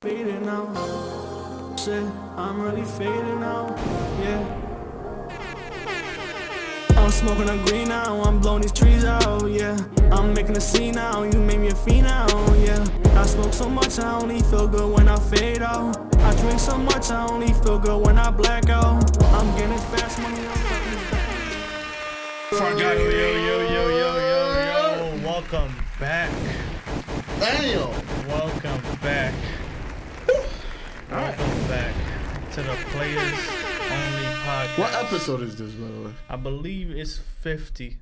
Fading now, shit, I'm really fading now, yeah. I'm smoking a green now, I'm blowing these trees out, yeah. I'm making a scene now, you made me a fiend now, yeah. I smoke so much, I only feel good when I fade out. I drink so much, I only feel good when I black out. I'm getting fast money, I'm fucking Yo, welcome back. Damn. Welcome back. Welcome back to the Playaz Only Podcast. What episode is this, by the way? I believe it's 50.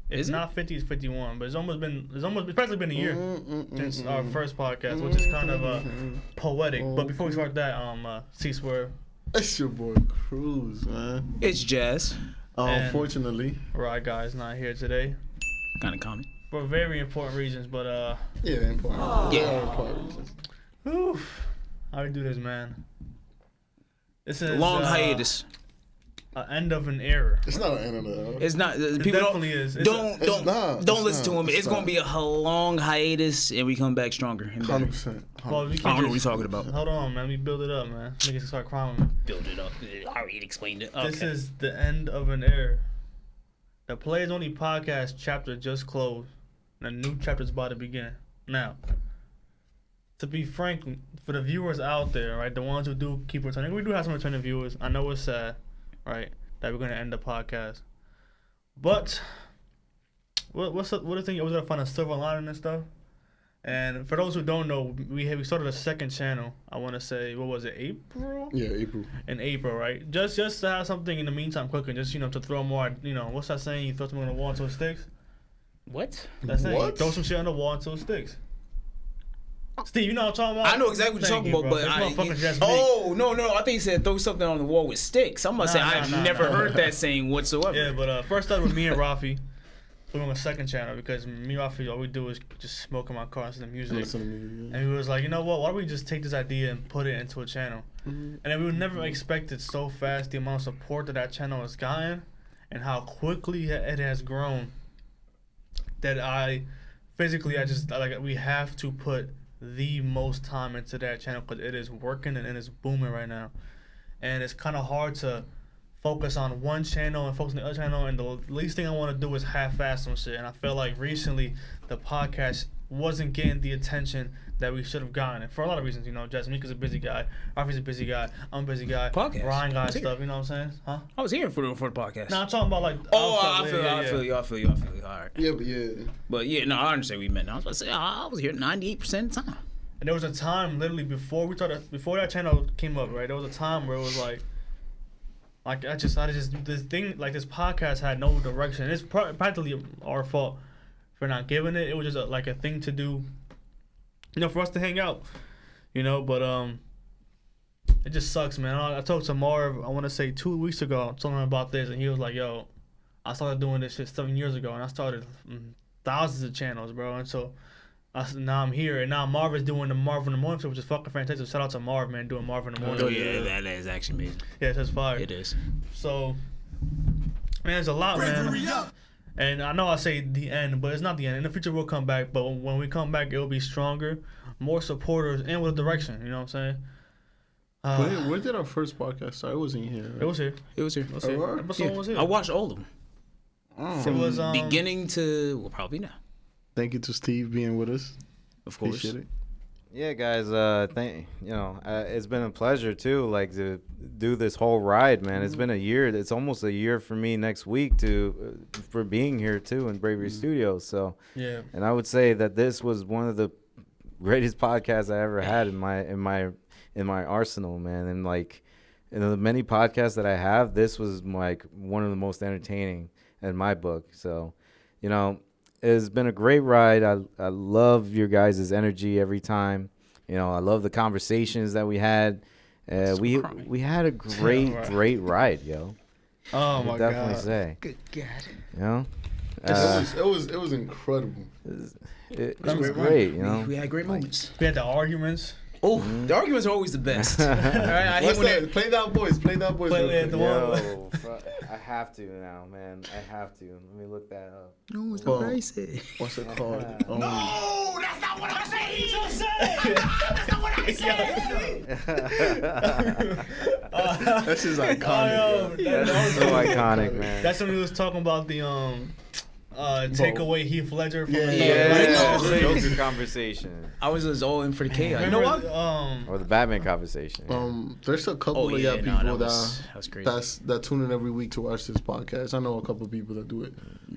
It's not 50, it's 51, but it's practically been a year since our first podcast, which is kind of poetic. But before we start that, C-Swerve. It's your boy Cruz, man. It's Jazz. Unfortunately. Right, guys, not here today. Kind of common. For very important reasons, but Yeah, important. Yeah. Important reasons. oof. How we do this, man? This is Long hiatus. An end of an era. It's not an end of the era. It's not. It People definitely is. don't listen to him. It's not. gonna be a long hiatus, and we come back stronger. And better. 100%. Well, we I can't don't know what just- you're talking about. Hold on, man. Let me build it up, man. Niggas start crying. Build it up. I already explained it. Okay. This is the end of an era. The Playaz Only Podcast chapter just closed, and a new chapter's about to begin. Now, to be frank, for the viewers out there, right, the ones who do keep returning, we do have some returning viewers. I know it's sad, right, that we're gonna end the podcast, but what's the thing? I was gonna find a silver lining and stuff. And for those who don't know, we started a second channel. I want to say, what was it, April? Yeah, April. In April, right? Just to have something in the meantime cooking, just to throw more. What's that saying? You throw something on the wall until it sticks. What? That's it. You What? throw some shit on the wall until it sticks. Steve, you know what I'm talking about? I know exactly what you're Thank talking you, about, bro. but This motherfucker's just me. no. I think you said throw something on the wall with sticks. I'm gonna say I've never heard that saying whatsoever. Yeah, but first started with me and Rafi. We're on a second channel because me and Rafi, all we do is just smoke in my car and listen to music. Listen to me. And we was like, you know what? Why don't we just take this idea and put it into a channel? And then we would never expected so fast the amount of support that channel has gotten, and how quickly it has grown. That we have to put the most time into that channel because it is working and it is booming right now. And it's kind of hard to focus on one channel and focus on the other channel, and the least thing I want to do is half-ass some shit. And I feel like recently the podcast wasn't getting the attention that we should have gotten, and for a lot of reasons. Jasminica's a busy guy, Rafi's a busy guy, I'm a busy guy, Podcast. Ryan got stuff. You know what I'm saying? Huh? I was here for the podcast. Nah, I'm talking about like. I outside, feel you. All right. Yeah, but yeah. But yeah, no, I understand what you meant. I was about to say I was here 98% of the time. And there was a time literally before that channel came up, right? There was a time where it was like this podcast had no direction. It's practically our fault for not giving it. It was just a thing to do, for us to hang out, But it just sucks, man. I talked to Marv, I want to say 2 weeks ago, talking about this, and he was like, "Yo, I started doing this shit 7 years ago, and I started thousands of channels, bro." And so now I'm here, and now Marv is doing the Marv in the Morning show, which is fucking fantastic. Shout out to Marv, man, doing Marv in the Morning. Oh yeah, that is actually amazing. Yeah, it's fire. It is. So, man, there's a lot, man. And I know I say the end, but it's not the end. In the future, we'll come back. But when we come back, it'll be stronger, more supporters, and with a direction. You know what I'm saying? Where did our first podcast start? It wasn't here. Right? It was here. It was here. It was here. Alright. Episode was here. I watched all of them. It was Beginning to probably now. Thank you to Steve being with us. Of course. Appreciate it. Yeah, guys. It's been a pleasure too. Like to do this whole ride, man. It's been a year. It's almost a year for me next week for being here too in Bravery Studios. So yeah. and I would say that this was one of the greatest podcasts I ever had in my arsenal, man. And like in the many podcasts that I have, this was like one of the most entertaining in my book. So, it's been a great ride. I love your guys' energy every time. I love the conversations that we had. We had a great ride, yo. Oh my definitely God. say. Good God. It was incredible. It was great, We had great moments. We had the arguments. Oh, the arguments are always the best. All right, I hate What's when that? Play that voice. Play that voice. Play real the quick. one. Yo, I have to now, man. I have to. Let me look that up. No, it's Well, what I said. What's it called? No, that's not what I said. He just said. That's not what I said. That's just iconic. Oh, bro. That's so iconic, man. That's when he was talking about the take away Heath Ledger from the Yeah, Right. Joker conversation. I was just all in for the chaos. You know Remember, what? Or the Batman conversation. There's a couple Oh, of yeah, y'all no, people that was crazy. that tune in every week to watch this podcast. I know a couple of people that do it.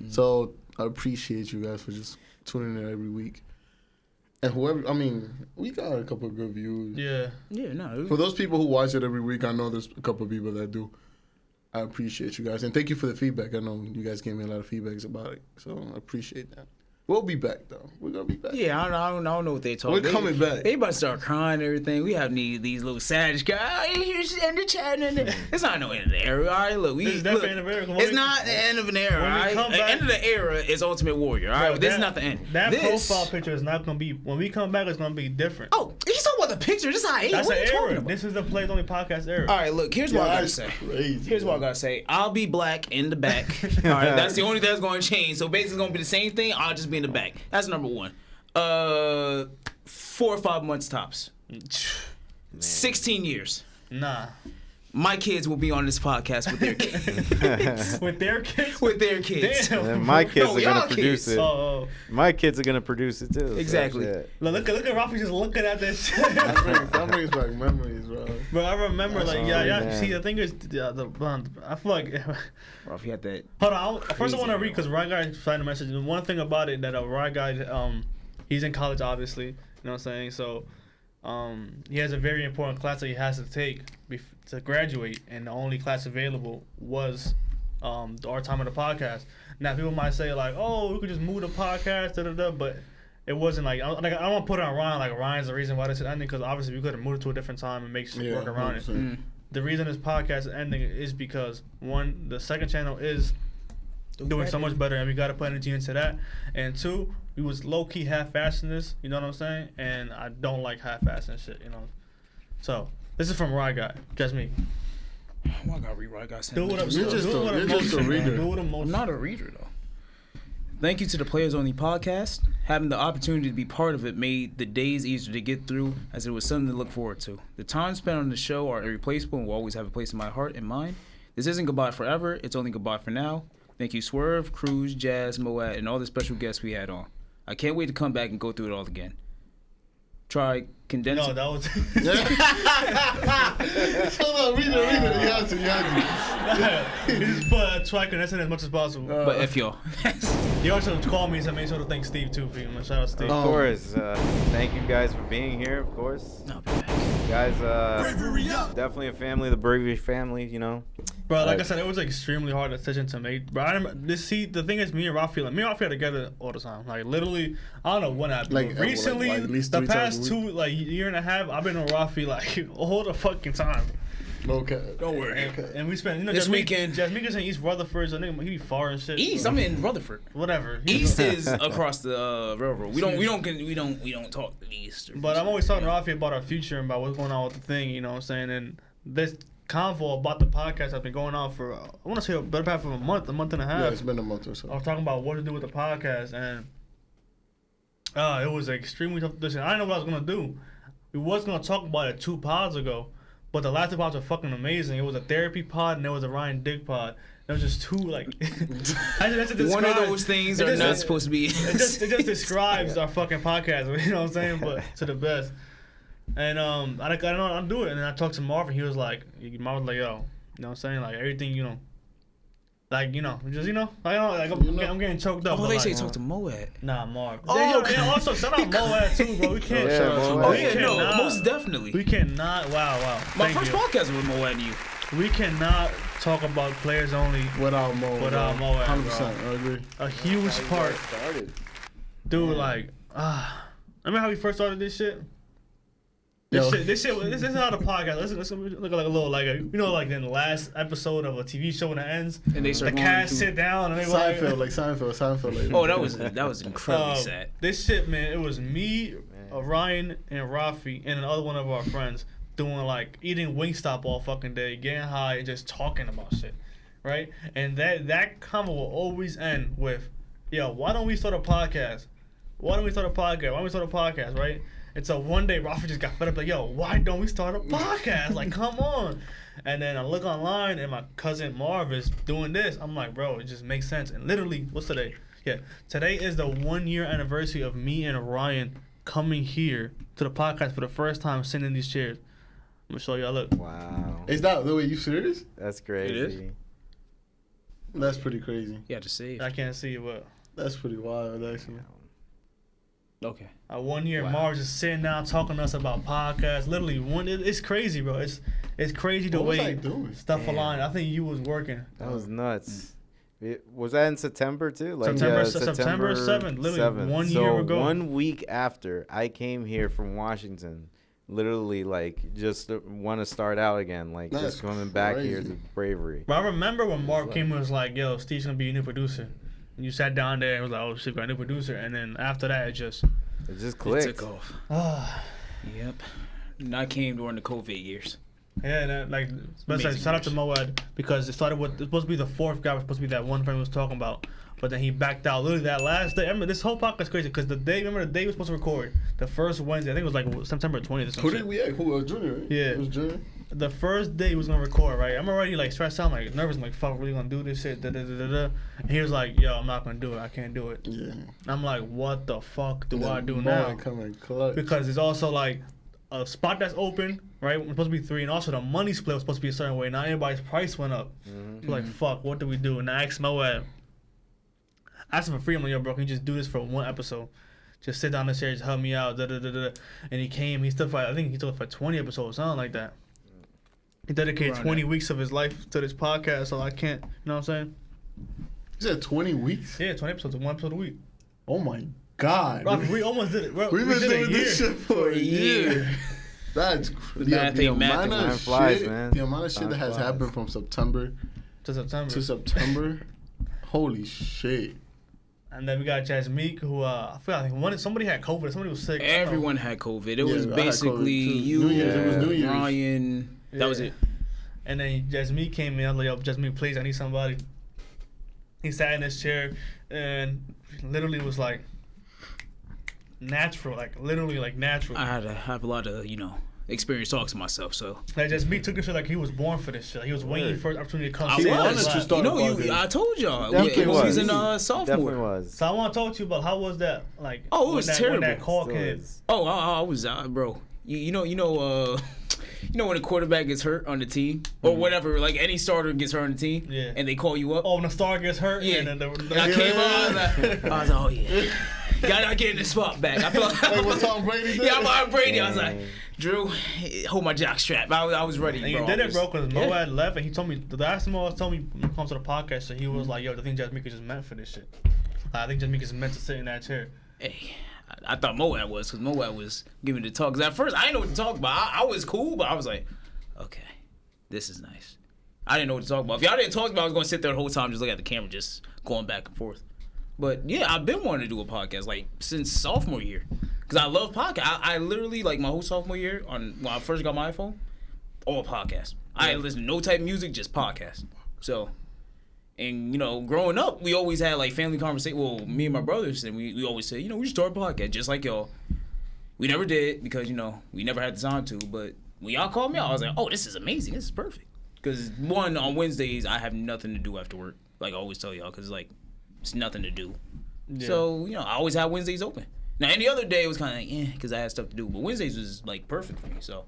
So I appreciate you guys for just tuning in every week. And whoever, I mean, we got a couple of good views. Yeah. Yeah, no. For those people who watch it every week, I know there's a couple of people that do. I appreciate you guys. And thank you for the feedback. I know you guys gave me a lot of feedbacks about it. So I appreciate that. We'll be back, though. We're going to be back. Yeah, I don't know what they talking. We're coming back. They about to start crying and everything. We have these little savage guys. Oh, here's the end of chat. It's not no end of the era. All right, look, It's definitely end of an era. It's not the end of an era. All when we right, come the back- end of the era is Ultimate Warrior. All right, Bro, this that- is not the end. That This- profile picture is not going to be, when we come back, it's going to be different. Oh, he's talking about the picture. This is how That's what an are you talking era. about? This is the Playaz Only podcast era. All right, look. Here's what I gotta that's say. crazy. Here's what I gotta say. I'll be black in the back. All right, that's the only thing that's gonna change. So basically, it's gonna be the same thing. I'll just be in the back. That's number one. 4 or 5 months tops. 16 years. Nah. My kids will be on this podcast with their kids. With their kids? with their kids. Damn. And my kids No, are y'all gonna produce kids. it. Oh. My kids are gonna produce it too. so Exactly. shit. Look at Rafi just looking at this shit. That brings back memories, bro. Bro, I remember, like, all yeah, right, yeah. man. See, the thing is, I feel like. Bro, if you had that. Hold on. First, I want to Crazy, read because Ryan Guy signed a message. And one thing about it that Ryan Guy, he's in college, obviously. You know what I'm saying? So, he has a very important class that he has to take to graduate, and the only class available was our time of the podcast. Now, people might say like, "Oh, we could just move the podcast," but it wasn't like I don't want to put it on Ryan. Like Ryan's the reason why this is ending because obviously we could have moved it to a different time and make shit work around it. 100%. The reason this podcast is ending is because one, the second channel is doing so much better, and we got to put energy into that. And two, we was low key half-assing this. You know what I'm saying? And I don't like half-assing shit. You know. So this is from Rye Guy. Just me. Oh my God, rewrite got sent. Do what I'm You're just a reader. Do what I'm emotion. not a reader though. Thank you to the Playaz Only podcast. Having the opportunity to be part of it made the days easier to get through, as it was something to look forward to. The time spent on the show are irreplaceable and will always have a place in my heart and mind. This isn't goodbye forever. It's only goodbye for now. Thank you, Swerve, Cruz, Jazz, Moet, and all the special guests we had on. I can't wait to come back and go through it all again. Try condensing. No, that was. Hold on, read it. You have to. You just put try condensing as much as possible. But if y'all. You also called me, so I made sure to thank Steve too. For you. Shout out Steve. Of course. Thank you guys for being here. Of course. I'll be back. Guys, definitely a family, the Bravery family. You know. Bro, like I said, it was an extremely hard decision to make. Bro, the thing is, me and Rafi are together all the time. Like literally, I don't know what happened. Like, Recently, like at least the 3 times past a week. 2 year and a half, I've been on Rafi like all the fucking time. Okay. Don't worry. And we spent This weekend- Jasmine in East Rutherford, so nigga, he be far and shit. East, so, I'm in Rutherford. whatever. East is across the railroad. We don't talk to the east. But I'm always talking to Rafi about our future and about what's going on with the thing. You know what I'm saying? And this convo about the podcast has been going on for I want to say a better part of a month and a half. Yeah, it's been a month or I so. was talking about what to do with the podcast, and it was an extremely tough decision. I didn't know what I was gonna do. We was gonna talk about it 2 pods ago, but the last 2 pods were fucking amazing. It was a therapy pod and there was a Ryan Dick pod. It was just 2 like. One of those things are not supposed to be. It just describes our fucking podcast. You know what I'm saying? But to the best. And I don't know how to do it. And then I talked to Marvin. He was like, Marvin was like, yo, you know what I'm saying? Like everything, you know. Like, you know, just, you know, I'm getting choked up. Oh, but they like, say talk to Moet. Nah, Marv. Oh, okay. Also, shout out Moab too, bro. We can't. Yeah, Moab. Oh we yeah, no, cannot- most definitely. We cannot. Wow. My Thank first you. podcast was with Moet and you. We cannot talk about Playaz Only. Without Mo. Without Mo, 100%. I agree. A huge part, Started. dude. Like, remember how we first started this shit? Yo. This is how the podcast. Let's look like a little like you know like in the last episode of a TV show when it ends, And they the start going cast through- sit down and they Seinfeld, like Seinfeld. Oh, that was incredibly sad. This shit, man. It was me, Ryan and Rafi and another one of our friends doing like eating Wingstop all fucking day, getting high, and just talking about shit, right? And that convo will always end with, "Yo, why don't we start a podcast? Why don't we start a podcast? Right?" And so one day Rafi just got fed up, like, "Yo, why don't we start a podcast? Like, come on." And then I look online and my cousin Marv is doing this. I'm like, bro, it just makes sense. And literally, what's today? Yeah, today is the 1 year anniversary of me and Ryan coming here to the podcast for the first time, sitting in these chairs. I'm gonna show y'all. Look. Wow. Is that the way you serious? That's crazy. It is? That's pretty crazy. You have to see. I can't see it, but That's pretty wild, actually. Okay. 1 year, Wow. Marv just sitting down talking to us about podcasts. Literally, it's crazy, bro. It's crazy the What was I way doing? stuff Damn. aligned. I think you was working. That was nuts. Was that in September too? September 7th, literally 7th. 1 So year ago. 1 week after I came here from Washington, literally like just want to start out again, like That's just coming back here crazy. to bravery. But I remember when Marv came and was like, "Yo, Steve's gonna be your new producer." And you sat down there and was like, "Oh shit, got a new producer." And then after that, it just It just It clicked. took off. ah. Yep. And I came during the COVID years. Yeah, that, like, Amazing shout out to years. Moed because it started with, it's supposed to be the fourth guy, was supposed to be that one friend we was talking about, but then he backed out. Literally that last day, I remember this whole podcast is crazy because remember the day we were supposed to record, the first Wednesday, I think it was like September 20th or Who something. did we ask? Who was Junior, right? Yeah. It was Junior? The first day he was gonna record, right? I'm already like stressed out, like nervous, I'm like, fuck, really gonna do this shit, da da da da da. And he was like, "Yo, I'm not gonna do it, I can't do it." Yeah. I'm like, what the fuck do And I then do Mo now? coming clutch. Because it's also like a spot that's open, right? It's supposed to be 3, and also the money split was supposed to be a certain way. Now everybody's price went up. Mhm. So like, fuck, what do we do? And I asked Moab. I asked him for free. I'm like, "Yo, bro, can you just do this for one episode? Just sit down in the chair, just help me out." Da, da, da, da. And he came. He stood for, I think he took it for 20 episodes, something like that. He dedicated Around 20 that. weeks of his life to this podcast, so I can't, you know what I'm saying? You said 20 weeks? Yeah, 20 episodes, 1 episode a week. Oh my God. Bro, we almost did it. Bro, We've we been did doing a year. this shit for a year. That's crazy. math ain't math. Time flies, shit, man. the amount of shit Time that has flies. happened from September To September. to September. Holy shit. And then we got Jasmine, who I feel like somebody had COVID, somebody was sick. I don't know. Everyone had COVID. It Yeah, was I had basically COVID too. you, New Year's, it was New Year's. Ryan. That was Yeah. it. And then Jasmine came in. I was like, "Yo, Jasmine, please, I need somebody." He sat in his chair and literally was like natural, like literally like natural. I had to have a lot of, experience talking to myself. So Like Jasmine took this shit like he was born for this shit. Like, he was waiting Word. for the opportunity to come. I He sit in wanted his to lap. start- I told y'all. Definitely It was was. in Definitely sophomore. was. So I want to talk to you about how was that like? Oh, it when was that, terrible. When that call Still came. is. Oh, I was bro. You know when a quarterback gets hurt on the team or whatever, like any starter gets hurt on the team, Yeah. and they call you up. Oh, when the star gets hurt. Yeah. And then I came on. I was like, oh yeah, gotta get the spot back. I feel Like what Tom Brady did? yeah, I'm like Brady. I was Yeah. like, Drew, hold my jock strap. I was ready. And you bro. did I it, was- bro, because yeah. Mo had left, and he told me, the last time Mo told me when it comes to the podcast, so he was like, "Yo, the thing Jasmine is meant for this shit. I think Jasmine is meant to sit in that chair." Hey, I thought Moab was, because Moab was giving the talk. Because at first, I didn't know what to talk about. I was cool, but I was like, okay, this is nice. I didn't know what to talk about. If y'all didn't talk about, I was going to sit there the whole time, just look at the camera, just going back and forth. But yeah, I've been wanting to do a podcast, like, since sophomore year. Because I love podcasts. I literally, like, my whole sophomore year, when I first got my iPhone, all podcasts. I didn't listen to no type of music, just podcasts. So... And, growing up, we always had, like, family conversation. Well, me and my brothers, and we always said, we should start a podcast, just like y'all. We never did because, we never had the time to. But when y'all called me out, I was like, oh, this is amazing. This is perfect. Because, one, on Wednesdays, I have nothing to do after work. Like I always tell y'all, because, like, it's nothing to do. Yeah. So, I always have Wednesdays open. Now, any other day, it was kind of like, because I had stuff to do. But Wednesdays was, like, perfect for me, so.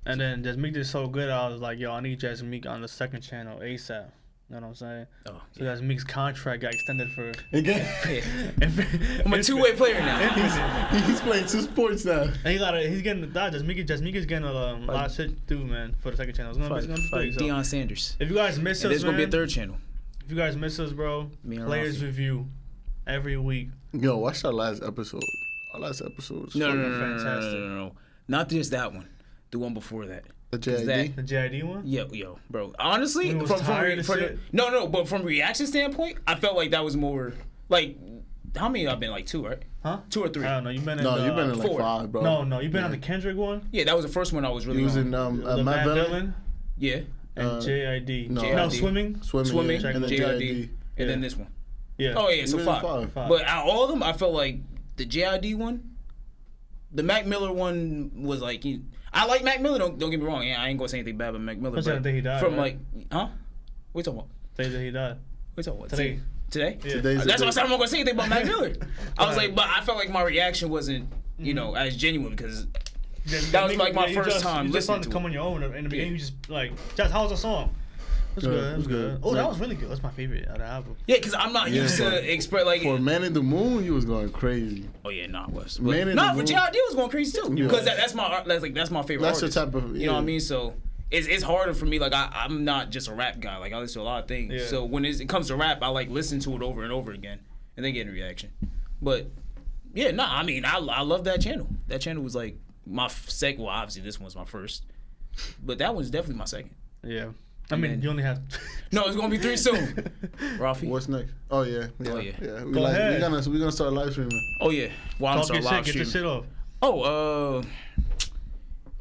And then Jasmine did so good, I was like, "Yo, I need Jasmine on the second channel ASAP." You know what I'm saying? Oh, So Jasmine's contract got extended for. Again, I'm a two-way player now. he's playing 2 sports now. And he's getting that. Jasmine is getting a lot of shit to do, man, for the second channel. It's gonna be big. So. Deion Sanders. If you guys miss And us, there's going to be a man, third channel. if you guys miss us, bro, Me and Players Rafi. Review every week. Yo, watch our last episode. Our last episode was No, fucking fantastic. Not just that one. The one before that. The Is that- JID. The JID one. Yo, bro. Honestly, We was tired of shit. no, but from reaction standpoint, I felt like that was more like How many I've been? Like 2, right? Huh? 2 or 3? I don't know. You've been in. No, you've been in like 4. 5, bro. No, you've been on the Kendrick one. Yeah, that was the first one I was really He was on. in The Matt Matt Villain. Villain Yeah. and JID. no. No, JID. swimming. Swimming, Yeah. and then JID. JID. And then Yeah. this one. Yeah. Oh, yeah, so He was in 5. 5. But out of all of them, I felt like the JID one, the Mac Miller one was like... I like Mac Miller, don't get me wrong. Yeah, I ain't gonna say anything bad about Mac Miller. What's that But day he died, from right? like... Huh? What you talking about? Day that he died. What you talking about? Today. Today? Yeah. Today's the That's day. why I said I'm not gonna say anything about Mac Miller. I was Right. like, but I felt like my reaction wasn't, you know, as genuine because Yeah, that was nigga, like my you first just- time you just listening started to to come it. on your own in the beginning. You just like, just how was the song? It was Yeah, good. It was it was good. good. Oh, that Like- was really good. That's my favorite out of the album. yeah, because I'm not used Yeah. to express like. For Man in the Moon, you was going crazy. Oh yeah, nah, it was. Man in Nah, the for Moon- JID was going crazy too Yeah. because that's my favorite. That's your artist. type of. You know what I mean? So it's harder for me. Like I'm not just a rap guy. Like I listen to a lot of things. Yeah. So when it comes to rap, I like listen to it over and over again and then get a reaction. But yeah, nah. I mean, I love that channel. That channel was like my second. Well, obviously this one's my first, but that one's definitely my second. Yeah. I And mean, then- you only have. No, it's gonna be 3 soon. Rafi. What's next? Oh yeah. Oh, yeah. We Go ahead. we gonna start live streaming. Oh yeah. Well, I'm Talk sorry, your live shit. Get your stream. shit off. Oh,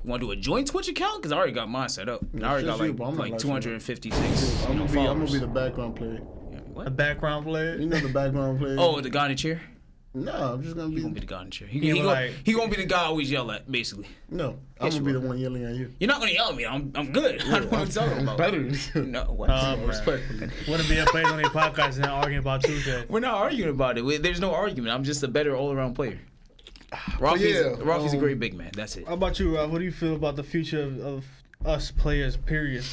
want to do a joint Twitch account? Cause I already got mine set up. And I already just got you, bro. I'm not like live 256. I'm you know, gonna be followers. the background player. Yeah, A what? background player. You know the background player. Oh, the guy in the chair. No, I'm just gonna He gonna be be. the guy in the chair. He, Yeah, he, but gonna, like- he gonna be the guy I always yell at, basically. No, I'm Yes, gonna be you the one yelling at you. You're not gonna yell at me. I'm good. I don't know what you're talking I'm about. better than you. No, what? Man. Respectfully. Wouldn't be a Playaz on a podcast and not arguing about Tuesday. We're not arguing about it. There's no argument. I'm just a better all-around player. Rafi's a great big man. That's it. How about you, Rob? What do you feel about the future of us players, period?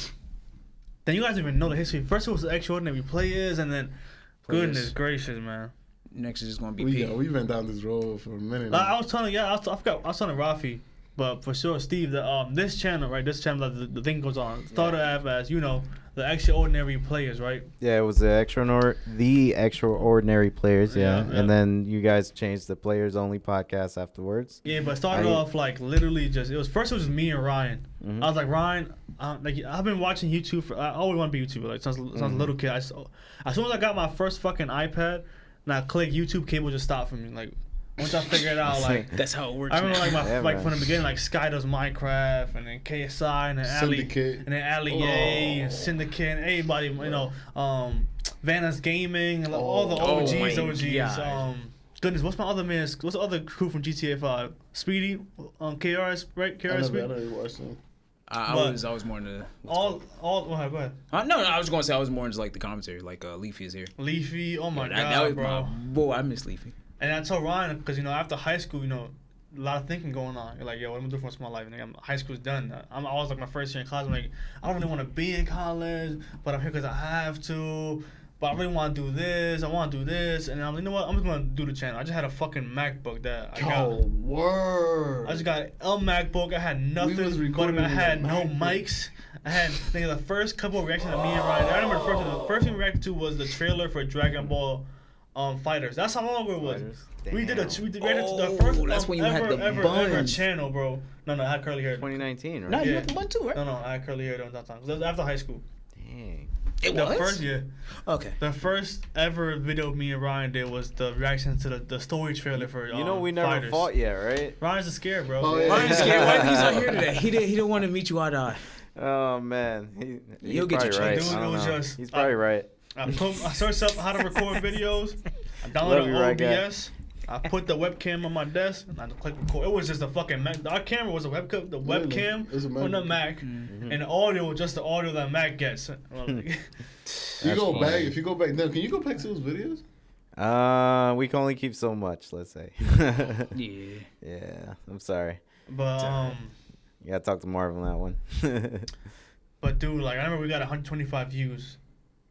Then you guys don't even know the history. First it was the extraordinary players, and then goodness gracious, man. Next is just gonna be P. We've been down this road for a minute. I now. was telling I was telling Rafi, but for sure, Steve, that this channel, right? This channel, the thing goes on. Started as you know, the extraordinary players, right? Yeah, it was the extraordinary players. Yeah. Yeah, yeah. And then you guys changed the players only podcast afterwards. Yeah, but it started off like literally just it was just me and Ryan. Mhm. I was like Ryan, like I've been watching YouTube for I always want to be a YouTuber. Like since a little kid, as soon as I got my first fucking iPad, and I clicked YouTube, cable just stopped for me. Like once I figured out, like That's how it works. I remember like my Yeah, like man. from the beginning, like Sky does Minecraft, and then KSI, and then Ali, Syndicate. and then Ali A, and Syndicate, and everybody, you know, Vanna's Gaming, and like, all the Oh OGs, my OGs. God. Goodness, what's my other man's? What's the other crew from GTA 5? Speedy, KRS, right? I KRS Speedy. never watched them. I but was more into All, go ahead. no, I was gonna say I was more into like the commentary, like Leafy is here. Leafy, oh my Yeah, god, that was bro. my boy. I miss Leafy. And I told Ryan, because, you know, after high school, you know, a lot of thinking going on. You're like, yo, what am I doing for the rest of my life? And high school's done. I was like my first year in college. I'm like, I don't really want to be in college, but I'm here because I have to. But I really want to do this. I want to do this. And I'm like, you know what? I'm just going to do the channel. I just had a fucking MacBook that I got. Oh, word. I just got a MacBook. I had was nothing but recording I had with a no MacBook. mics. I had the first couple of reactions of me and Ryan. I remember the first thing we reacted to was the trailer for Dragon Ball Fighters. That's how long ago it was. Fighters? We reacted to the Oh, first that's when you had the ever buns. channel, bro. No, I had curly hair. 2019, right? No, you Yeah. had the bun too, right? No, I had curly hair during that time. 'Cause that was after high school. Dang. It The was. first year. Okay. The first ever video me and Ryan did was the reaction to the story trailer for You know we never Fighters. fought yet, right? Ryan's scared, bro. Oh, yeah. Ryan's scared. Why he's not here today? He didn't want to meet you eye to eye. Oh man, he's You'll get your probably right. chance. I don't Dude, it was know. just- He's probably right. I searched up how to record videos. I Love downloaded you, right guy. OBS. I put the webcam on my desk and I clicked record. It was just a fucking Mac. Our camera was a webcam. The Really? webcam It's a on the MacBook. Mac, and the audio was just the audio that Mac gets. If That's funny. you go back, now, can you go back to those videos? We can only keep so much. Let's say. Yeah. Yeah, I'm sorry. But You gotta talk to Marv on that one. But dude, like I remember we got 125 views.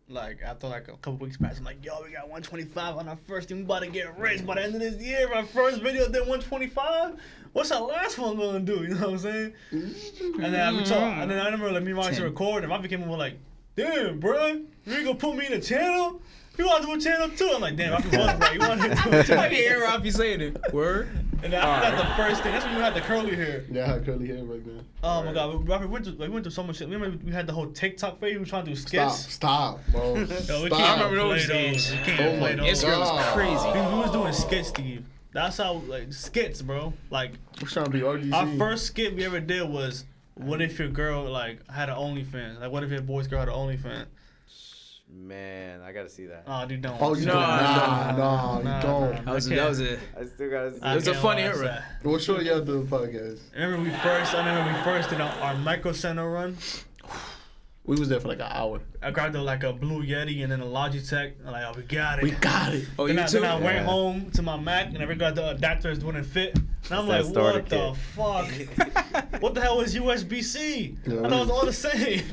Like after like a couple weeks passed, I'm like, yo, we got 125 on our first thing. We about to get rich by the end of this year. My first video did 125. What's our last one gonna do? You know what I'm saying? And then I remember like me and Ryan to 10. record, and I became more like, damn, bro, you ain't gonna put me in a channel? You want to do a channel too? I'm like, damn, I was right. You want to do a I channel? can hear Rafi saying it. Word. And after that, the first thing, that's when you had the curly hair. Yeah, I had curly hair back then. Oh my god, we went through so much shit. Remember we had the whole TikTok phase. We were trying to do skits. Stop, bro. Yo, we Stop. can't I remember play those days. We can't Oh my play those. Instagram was God. crazy. We was doing skits, Steve. That's how, like, skits, bro. Like, I'm trying to be RDC. our first skit we ever did was, what if your girl, like, had an OnlyFans? Like, what if your boy's girl had an OnlyFans? Man, I gotta see that. Oh, dude, don't. Oh, you don't? Nah, you don't. That was a I still gotta see It was a can't funny watch era. that. We'll show you after the podcast. I remember we first did our Micro Center run. We was there for like an hour. I grabbed like a Blue Yeti and then a Logitech. I'm like, oh, we got it. We got it. Oh, Then you I, too? then I went Yeah. home to my Mac and I got the adapters wouldn't fit. And I'm That's like, that what the fuck? What the hell is USB-C? Yeah, I thought it was all the same.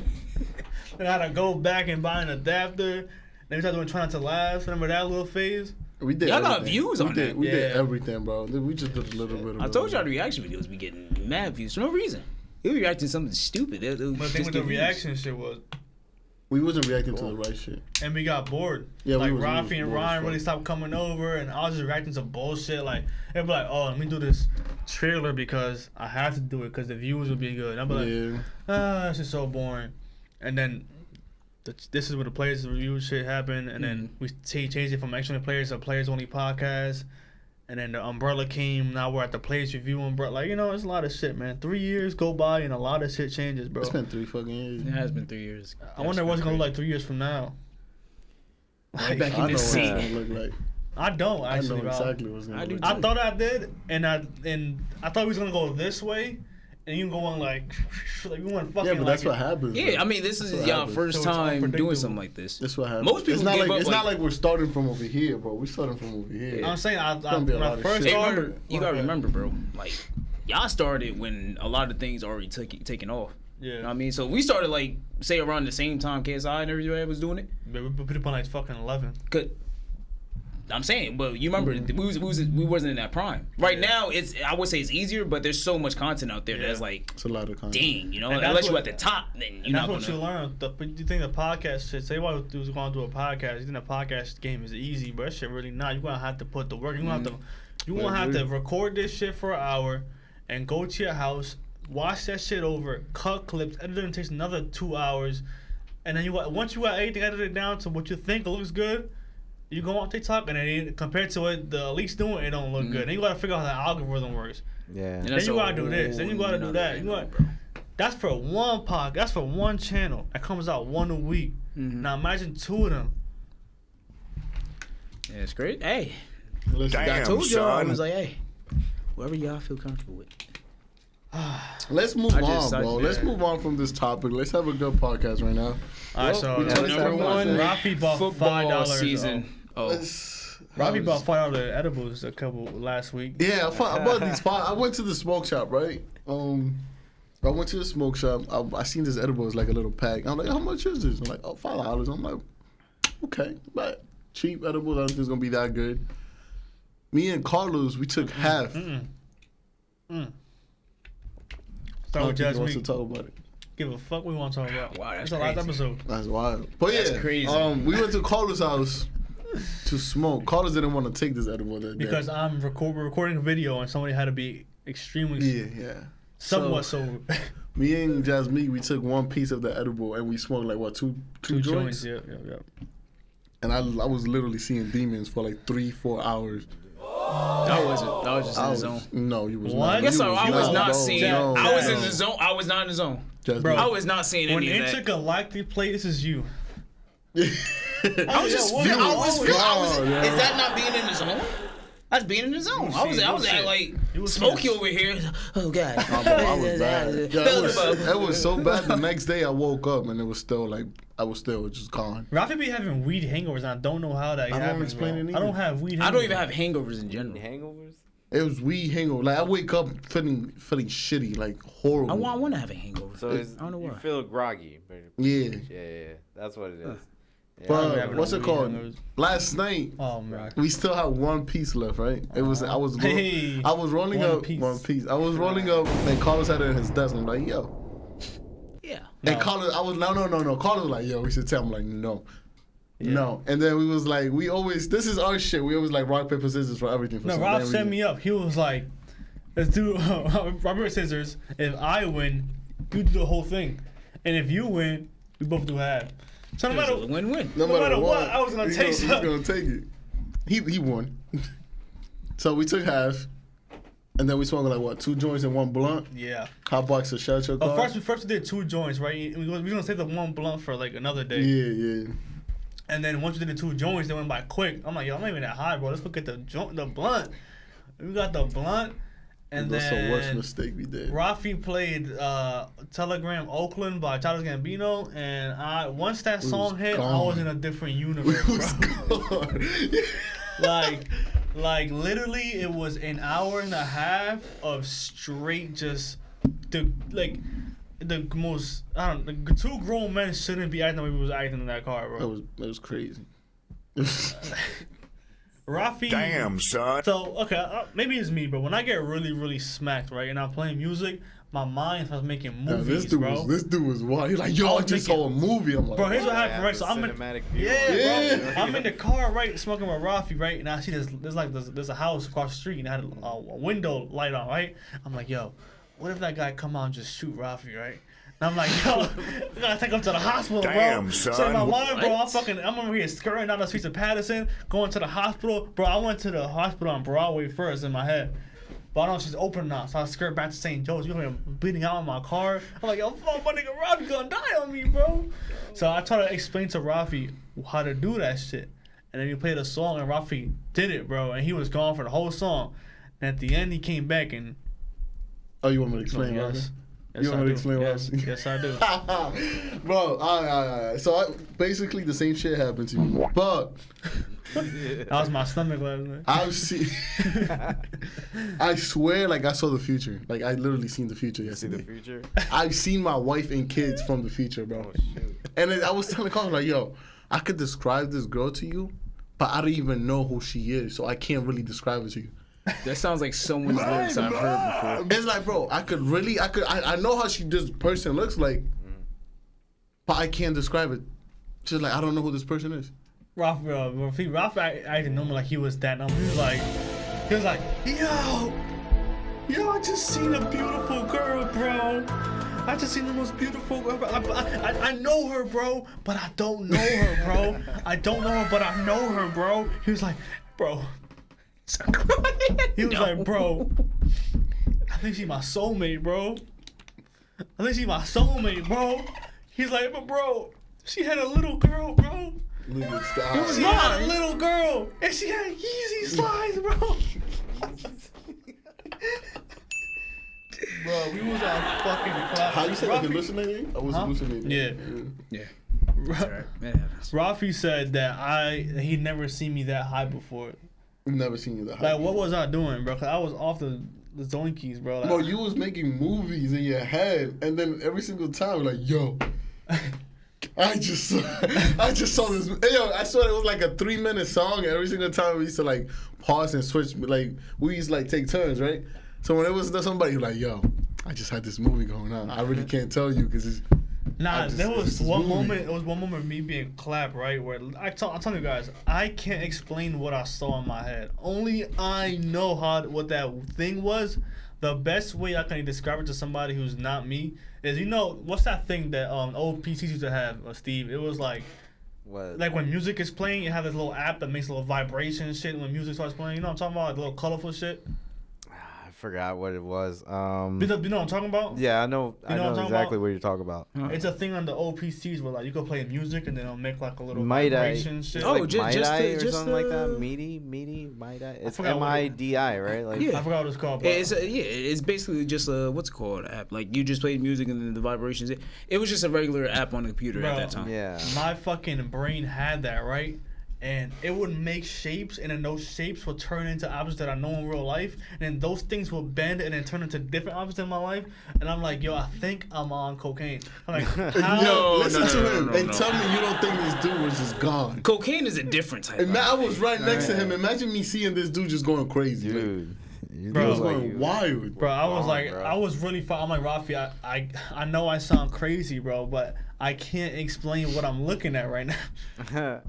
Then I had to go back and buy an adapter. Then we started doing Try Not to Laugh. Remember that little phase? We did. Y'all got everything. views we on did, that. We did Yeah. everything, bro. We just did a little bit of I told y'all the reaction videos be getting mad views for no reason. He was reacting to something stupid. But the thing with the reaction shit was, We wasn't reacting to the right shit. and we got bored. Yeah, like we was Rafi and bored as Ryan fuck. really stopped coming over, and I was just reacting to bullshit. Like they'd be like, "Oh, let me do this trailer because I have to do it because the views will be good." I'd be like, Yeah. this is so boring. And then this is where the Playaz review shit happened, and then we changed it from Extra Players to Playaz Only Podcast. And then the umbrella came. Now we're at the Playaz Review umbrella. Like, you know, it's a lot of shit, man. 3 years go by and a lot of shit changes, bro. It's been 3 fucking years. It has been 3 years. I wonder what's gonna look like 3 years from now. Right back I in know the what it's seat. gonna look like. I don't I actually. know bro. exactly what's gonna I do look I like. thought I did, and I thought we was gonna go this way, and you can go on like we went fucking. Yeah, but that's like what happens. Yeah, bro. I mean, this is That's what y'all happens. first So it's time doing unpredictable. something like this. That's what happens. Most people it's not give like up, it's like- not like we're starting from over here, bro. We're starting from over here. I'm saying, gonna be a when I lot of first shit. Hey, started, remember, you gotta remember, bro. Like, y'all started when a lot of things already taken off. Yeah, You know what I mean? So we started, like, say around the same time KSI and everybody was doing it. but we put it on like fucking 11. I'm saying, but you remember, we wasn't in that prime. Right Yeah. now, I would say it's easier, but there's so much content out there Yeah. that's like, It's a lot of content. dang, you know, And that's unless you're what- at the top, then you're And not that's what you gonna. learn. But you think the podcast shit? Say why we was going to do a podcast. You think the podcast game is easy, but that shit really not. You're gonna have to put the work. You're gonna have to. You gonna have to record this shit for an hour, and go to your house, watch that shit over, cut clips, edit it, and takes another 2 hours, and then once you got everything edited down to what you think looks good. You go on TikTok and then compared to what the elites doing, it don't look good. Then you gotta figure out how the algorithm works. Yeah. And Then that's you a gotta do this. Then you gotta do whole that. You nother gotta, angle, bro. that's for one podcast. That's for one channel that comes out one a week. Mhm. Now imagine 2 of them. Yeah, it's great. Hey, Listen, I Damn, told y'all, I son. was like, hey, whoever y'all feel comfortable with. let's move I on, just- bro. yeah. Let's move on from this topic. Let's have a good podcast right now. All right, so we number talked one, about Rafi bought Football $5 season. Oh, Rafi bought $5 edibles a couple last week. Yeah, I bought these 5. I went to the smoke shop, right? I went to the smoke shop. I seen this edible. It's like a little pack. I'm like, how much is this? I'm like, oh, $5. I'm like, okay, but cheap edible. I don't think it's gonna be that good. Me and Carlos, we took half. Start with He wants to Jasmine. talk about it. Give a fuck we want to talk about. Wow, that's the last crazy. episode. That's wild. But That's yeah, crazy. we went to Carlos' house to smoke. Carlos didn't want to take this edible that day. Because we're recording a video and somebody had to be extremely yeah. somewhat sober. Me and Jasmine, we took one piece of the edible and we smoked like what two joints. Yeah. And I was literally seeing demons for like 3-4 hours. I wasn't. I was just in the zone. No, you was What? not. Yes, You sir. I was not no, seeing. no, I was no. in the zone. I was not in the zone. Jasmine. Bro. I was not seeing When any of that. intergalactic places you. I was just. what- I was. what- I was. Oh, yeah. Is that not being in the zone? That's being in the zone. I was at like Smokey over here. Oh God. I was bad. Yeah, it was so bad. The next day I woke up and it was still like I was still just gone. Rafi be having weed hangovers and I don't know how that don't happens. explain Bro. it I don't either. have weed hangovers. I don't even have hangovers in general. Hangovers? It was weed hangover. Like I wake up feeling shitty, like horrible. I want to have a hangover. So it's, I don't know you why. feel groggy. But Yeah. yeah. That's what it is. Yeah. But having what's no it weed called? hangovers. Last night Oh man. we still had one piece left, right? It was I was Hey, I was rolling one up piece. one piece. I was rolling up and Carlos had it in his desk. I'm like, yo. Yeah. And No. Carlos, I was no. Carlos was like, yo, we should tell him. I'm like, no. No. And then we was like, this is our shit. We always like rock, paper, scissors for everything. For No, some Rob damn set reason. me up. He was like, let's do Robert Scissors. If I win, you do the whole thing. And if you win, we both do half. So no It's matter a win-win. No matter what, I was gonna take He's some. gonna take it. He won. So we took half. And then we smoked like what, 2 joints and 1 blunt? Yeah. Hot box of shot your car. First we did 2 joints, right? We gonna save the 1 blunt for like another day. Yeah. And then once we did the 2 joints, they went by quick. I'm like, yo, I'm not even that high, bro. Let's go get the blunt. We got the blunt, and That's the worst then mistake we did. Rafi played Telegram Oakland by Childish Gambino, and once that song hit, I was in a different universe, bro. Like literally, it was an hour and a half of straight just the most, I don't know, 2 grown men shouldn't be acting like we was acting in that car, bro. That was crazy. Rafi. Damn, son. So okay, maybe it's me, but when I get really, really smacked, right, and I'm playing music, my mind starts making movies, bro. This dude was wild. He's like, yo, I was just making- saw a movie. I'm like, Bro, here's what Yeah, happened, right? the So I'm in, cinematic view. yeah, bro. Yeah. I'm in the car, right, smoking with Rafi, right, and I see there's a house across the street, and it had a window light on, right. I'm like, yo, what if that guy come out and just shoot Rafi, right? And I'm like, yo, I gotta take him to the hospital, Damn, bro. son. So in my mind, bro, What? I'm over here skirting down the streets of Patterson, going to the hospital. Bro, I went to the hospital on Broadway first in my head. But I know she's open now, so I skirt back to St. Joe's. You're bleeding out in my car. I'm like, yo, fuck, my nigga Rafi gonna die on me, bro. So I try to explain to Rafi how to do that shit. And then he played a song, and Rafi did it, bro. And he was gone for the whole song. And at the end, he came back and... oh, you want me to explain, yes. Rafi? Yes, You want I me to do. explain yes, Rafi? yes, I do. Bro, all right. So basically the same shit happened to me. But That was my stomach last night. I've seen... I swear, like, I saw the future. Like, I literally seen the future See yesterday. the future? I've seen my wife and kids from the future, bro. Oh, shoot. And then I was telling Carl, like, yo, I could describe this girl to you, but I don't even know who she is, so I can't really describe it to you. That sounds like someone's lyrics I've heard before. It's like, bro, I know how this person looks like, but I can't describe it. Just like, I don't know who this person is. Ralph acted normal like he was that number. He was like, yo, I just seen a beautiful girl, bro. I just seen the most beautiful girl. I know her, bro, but I don't know her, bro. I don't know her, but I know her, bro. He was like, bro. He was like, bro, I think she's my soulmate, bro. He's like, but bro, she had a little girl, bro. She had a little girl, and she had Yeezy slides, bro. Bro, we was on fucking cloud. How you said, like, hallucinating? I was Huh? hallucinating. Yeah. That's all right. That happens. Rafi said that he'd never seen me that high before. I've never seen you that high. Like, what was I doing, bro? Cause I was off the zoinkies, bro. Like, Bro, you was making movies in your head, and then every single time, like, yo, I just saw this. Hey, yo, I swear it was like a 3-minute song. And every single time we used to like pause and switch. Like we used to like take turns, right? So when it was somebody like, yo, I just had this movie going on. I really can't tell you because it's. Nah, there was it's this one movie. moment. It was one moment of me being clapped, right? Where I'm telling you guys, I can't explain what I saw in my head. Only I know what that thing was. The best way I can describe it to somebody who's not me is, you know, what's that thing that old PCs used to have, Steve? It was like when music is playing, you have this little app that makes a little vibration and shit when music starts playing. You know what I'm talking about? Like, little colorful shit. I forgot what it was. You know what I'm talking about? Yeah, I know. You know what I'm talking exactly about? what you're talking about. It's a thing on the old PCs where like you can play music and then it'll make like a little Might I? vibration shit. It's Oh, like just Might-I or just something like that. the- Meaty, Might-I? It's forgot what it- MIDI, right? Like, Yeah. I forgot what it's called. But It's basically just a what's it called app. Like you just played music and then the vibrations. It was just a regular app on the computer Bro, at that time. yeah. my fucking brain had that, right? And it would make shapes, and then those shapes would turn into objects that I know in real life, and then those things will bend and then turn into different objects in my life. And I'm like, yo, I think I'm on cocaine. I'm like, how? Yo, listen no, to no, him no, and no. tell me you don't think this dude was just gone. Cocaine is a different type. And I was right next to him. Imagine me seeing this dude just going crazy. Dude. You Bro, He was look like going you- wild. Bro, I was gone, like, bro. I was really far. I'm like, Rafi, I know I sound crazy, bro, but I can't explain what I'm looking at right now.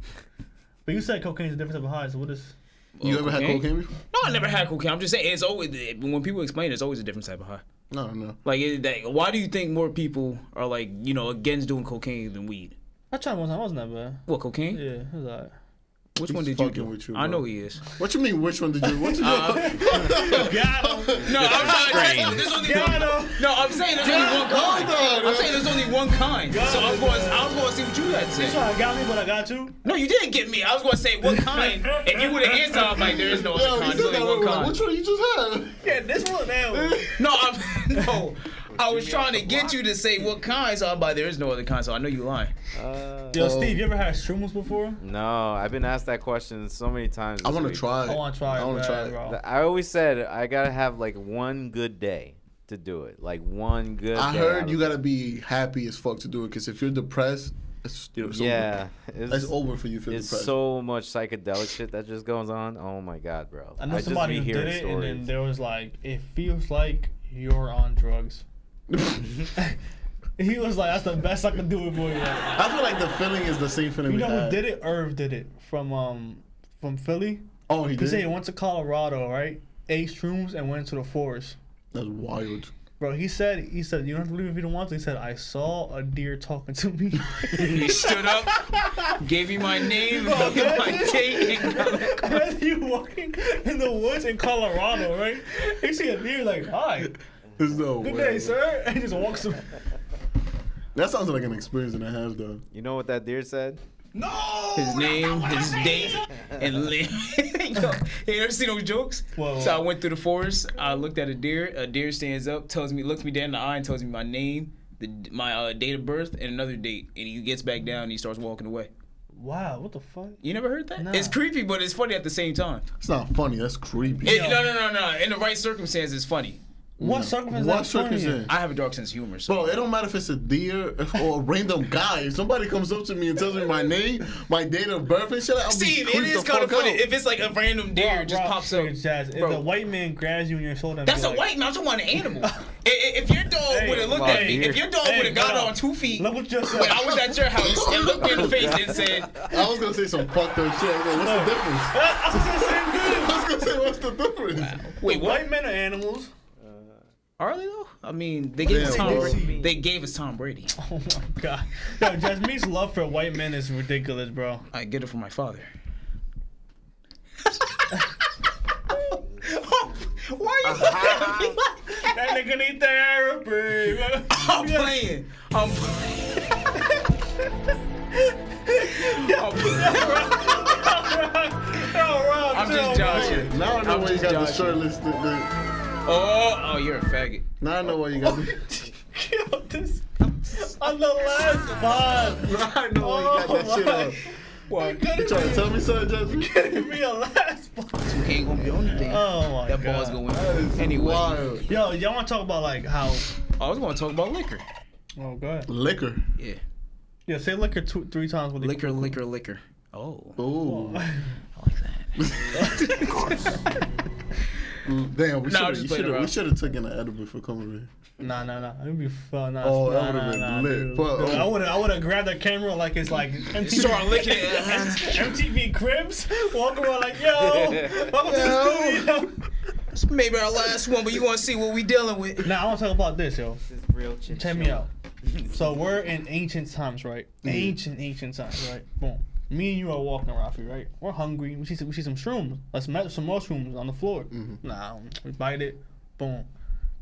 But you said cocaine's a different type of high, so what is... You ever had cocaine before? No, I never had cocaine. I'm just saying it's always when people explain it's always a different type of high. No. Like, why do you think more people are like against doing cocaine than weed? I tried one time, I wasn't that bad. What, cocaine? Yeah, it was alright. Which He's one did you fucking do? with you, I bro. know he is. What you mean? Which one did you? What did you? Got him. No, I'm trying. There's only one. No, I'm saying there's only one kind. I'm saying there's only one kind. So I was going to see what you had to You say. tried to got me, but I got you. No, you didn't get me. I was going to say what kind. If you would have answered, I was like, there is no Yo, other he kind. There's said only one that. kind. Which one you just had? Yeah, this one now. No, I was trying to get you to say what kind, so I'm like, there is no other kind, so I know you lying. Yo, Steve, you ever had shrooms before? No, I've been asked that question so many times. I this want to week. try. I want to try it. I want to try bad, it. bro. I always said I gotta have like one good day to do it. Like one good. I day heard out you of- gotta be happy as fuck to do it, because if you're depressed, it's Yeah, it's over for you if you're It's depressed. so much psychedelic shit that just goes on. Oh my god, bro! I know just somebody be who did hearing it, and then stories. there was like, it feels like you're on drugs. He was like, that's the best I can do it for you. I feel like the feeling is the same feeling You we know had. who did it? Irv did it from Philly. Oh, he He did. said he went to Colorado, right? Ate shrooms and went to the forest. That's wild. Bro, he said, you don't have to believe if you don't want to. He said, I saw a deer talking to me. He stood up, gave me my name, my date, and got Imagine you walking in the woods in Colorado, right? You see a deer like, hi, There's no good way. day, sir. And he just walks away. That sounds like an experience that I have, though. You know what that deer said? his name, his date, and live. Yo, you ever seen those jokes? Whoa. So I went through the forest. I looked at a deer. A deer stands up, looks me dead in the eye, and tells me my name, my date of birth, and another date. And he gets back down and he starts walking away. Wow, what the fuck? You never heard that? Nah. It's creepy, but it's funny at the same time. It's not funny. That's creepy. No. In the right circumstances, it's funny. What circumstance? What is that funny? circumstance? I have a dark sense of humor, so. Bro, it don't matter if it's a deer or a random guy. If somebody comes up to me and tells me my name, my date of birth and shit, I'll Steve, be it creeped is the kind of fuck funny out. if it's like a random deer just pops up. Jazz, if Bro. the white man grabs you in your shoulder, and That's be a like, white man. I'm talking about an animal. If your dog Hey, would have looked at me, deer. if your dog Hey, would have got bro. on 2 feet Look what you said. when I was at your house and looked me in the face and said, I was gonna say some fucked up shit. I was like, what's the difference? I was gonna say the same thing. I was gonna say, what's the difference? "Wait, what? White men are animals. Are they though? I mean, they gave us Damn, Tom bro. Brady. They gave us Tom Brady. Oh my god. Yo, Jasmine's love for white men is ridiculous, bro. I get it from my father. Why you looking at me like that? That nigga need therapy. I'm playing. I'm playing. I'm just joshing. Now I know I'm why you just got the joshing. shirt listed. Oh, you're a faggot. Now I know why you got the. Yo, this on the last pod. Now I know why you got that shit on. What? You trying to tell me something, Justin? Give me a last pod. He ain't gonna be on anything. Oh my That god. ball's going That is anyway. wild. Yo, y'all want to talk about like how? I was gonna talk about liquor. Oh, go ahead. Liquor. Yeah. Yeah, say liquor 3 times. With Liquor, liquor, liquor. Oh. Ooh. I like that. Damn, we Nah, I'm just playing around. should have taken an edible for coming here. Nah. It would be fun. Nah, Oh, nah, that would've been nah, lit. dude. But, Dude, I would have grabbed the camera like it's like Start licking it. MTV Cribs, walk around like, yo, welcome to the studio. It's maybe our last one, but you want to see what we dealing with. Now I want to talk about this, yo. This is real shit. Check me out. So we're in ancient times, right? Ancient times, right? Boom. Me and you are walking, Rafi, right? We're hungry. We see some shrooms. Let's met some mushrooms on the floor. Nah, we bite it. Boom.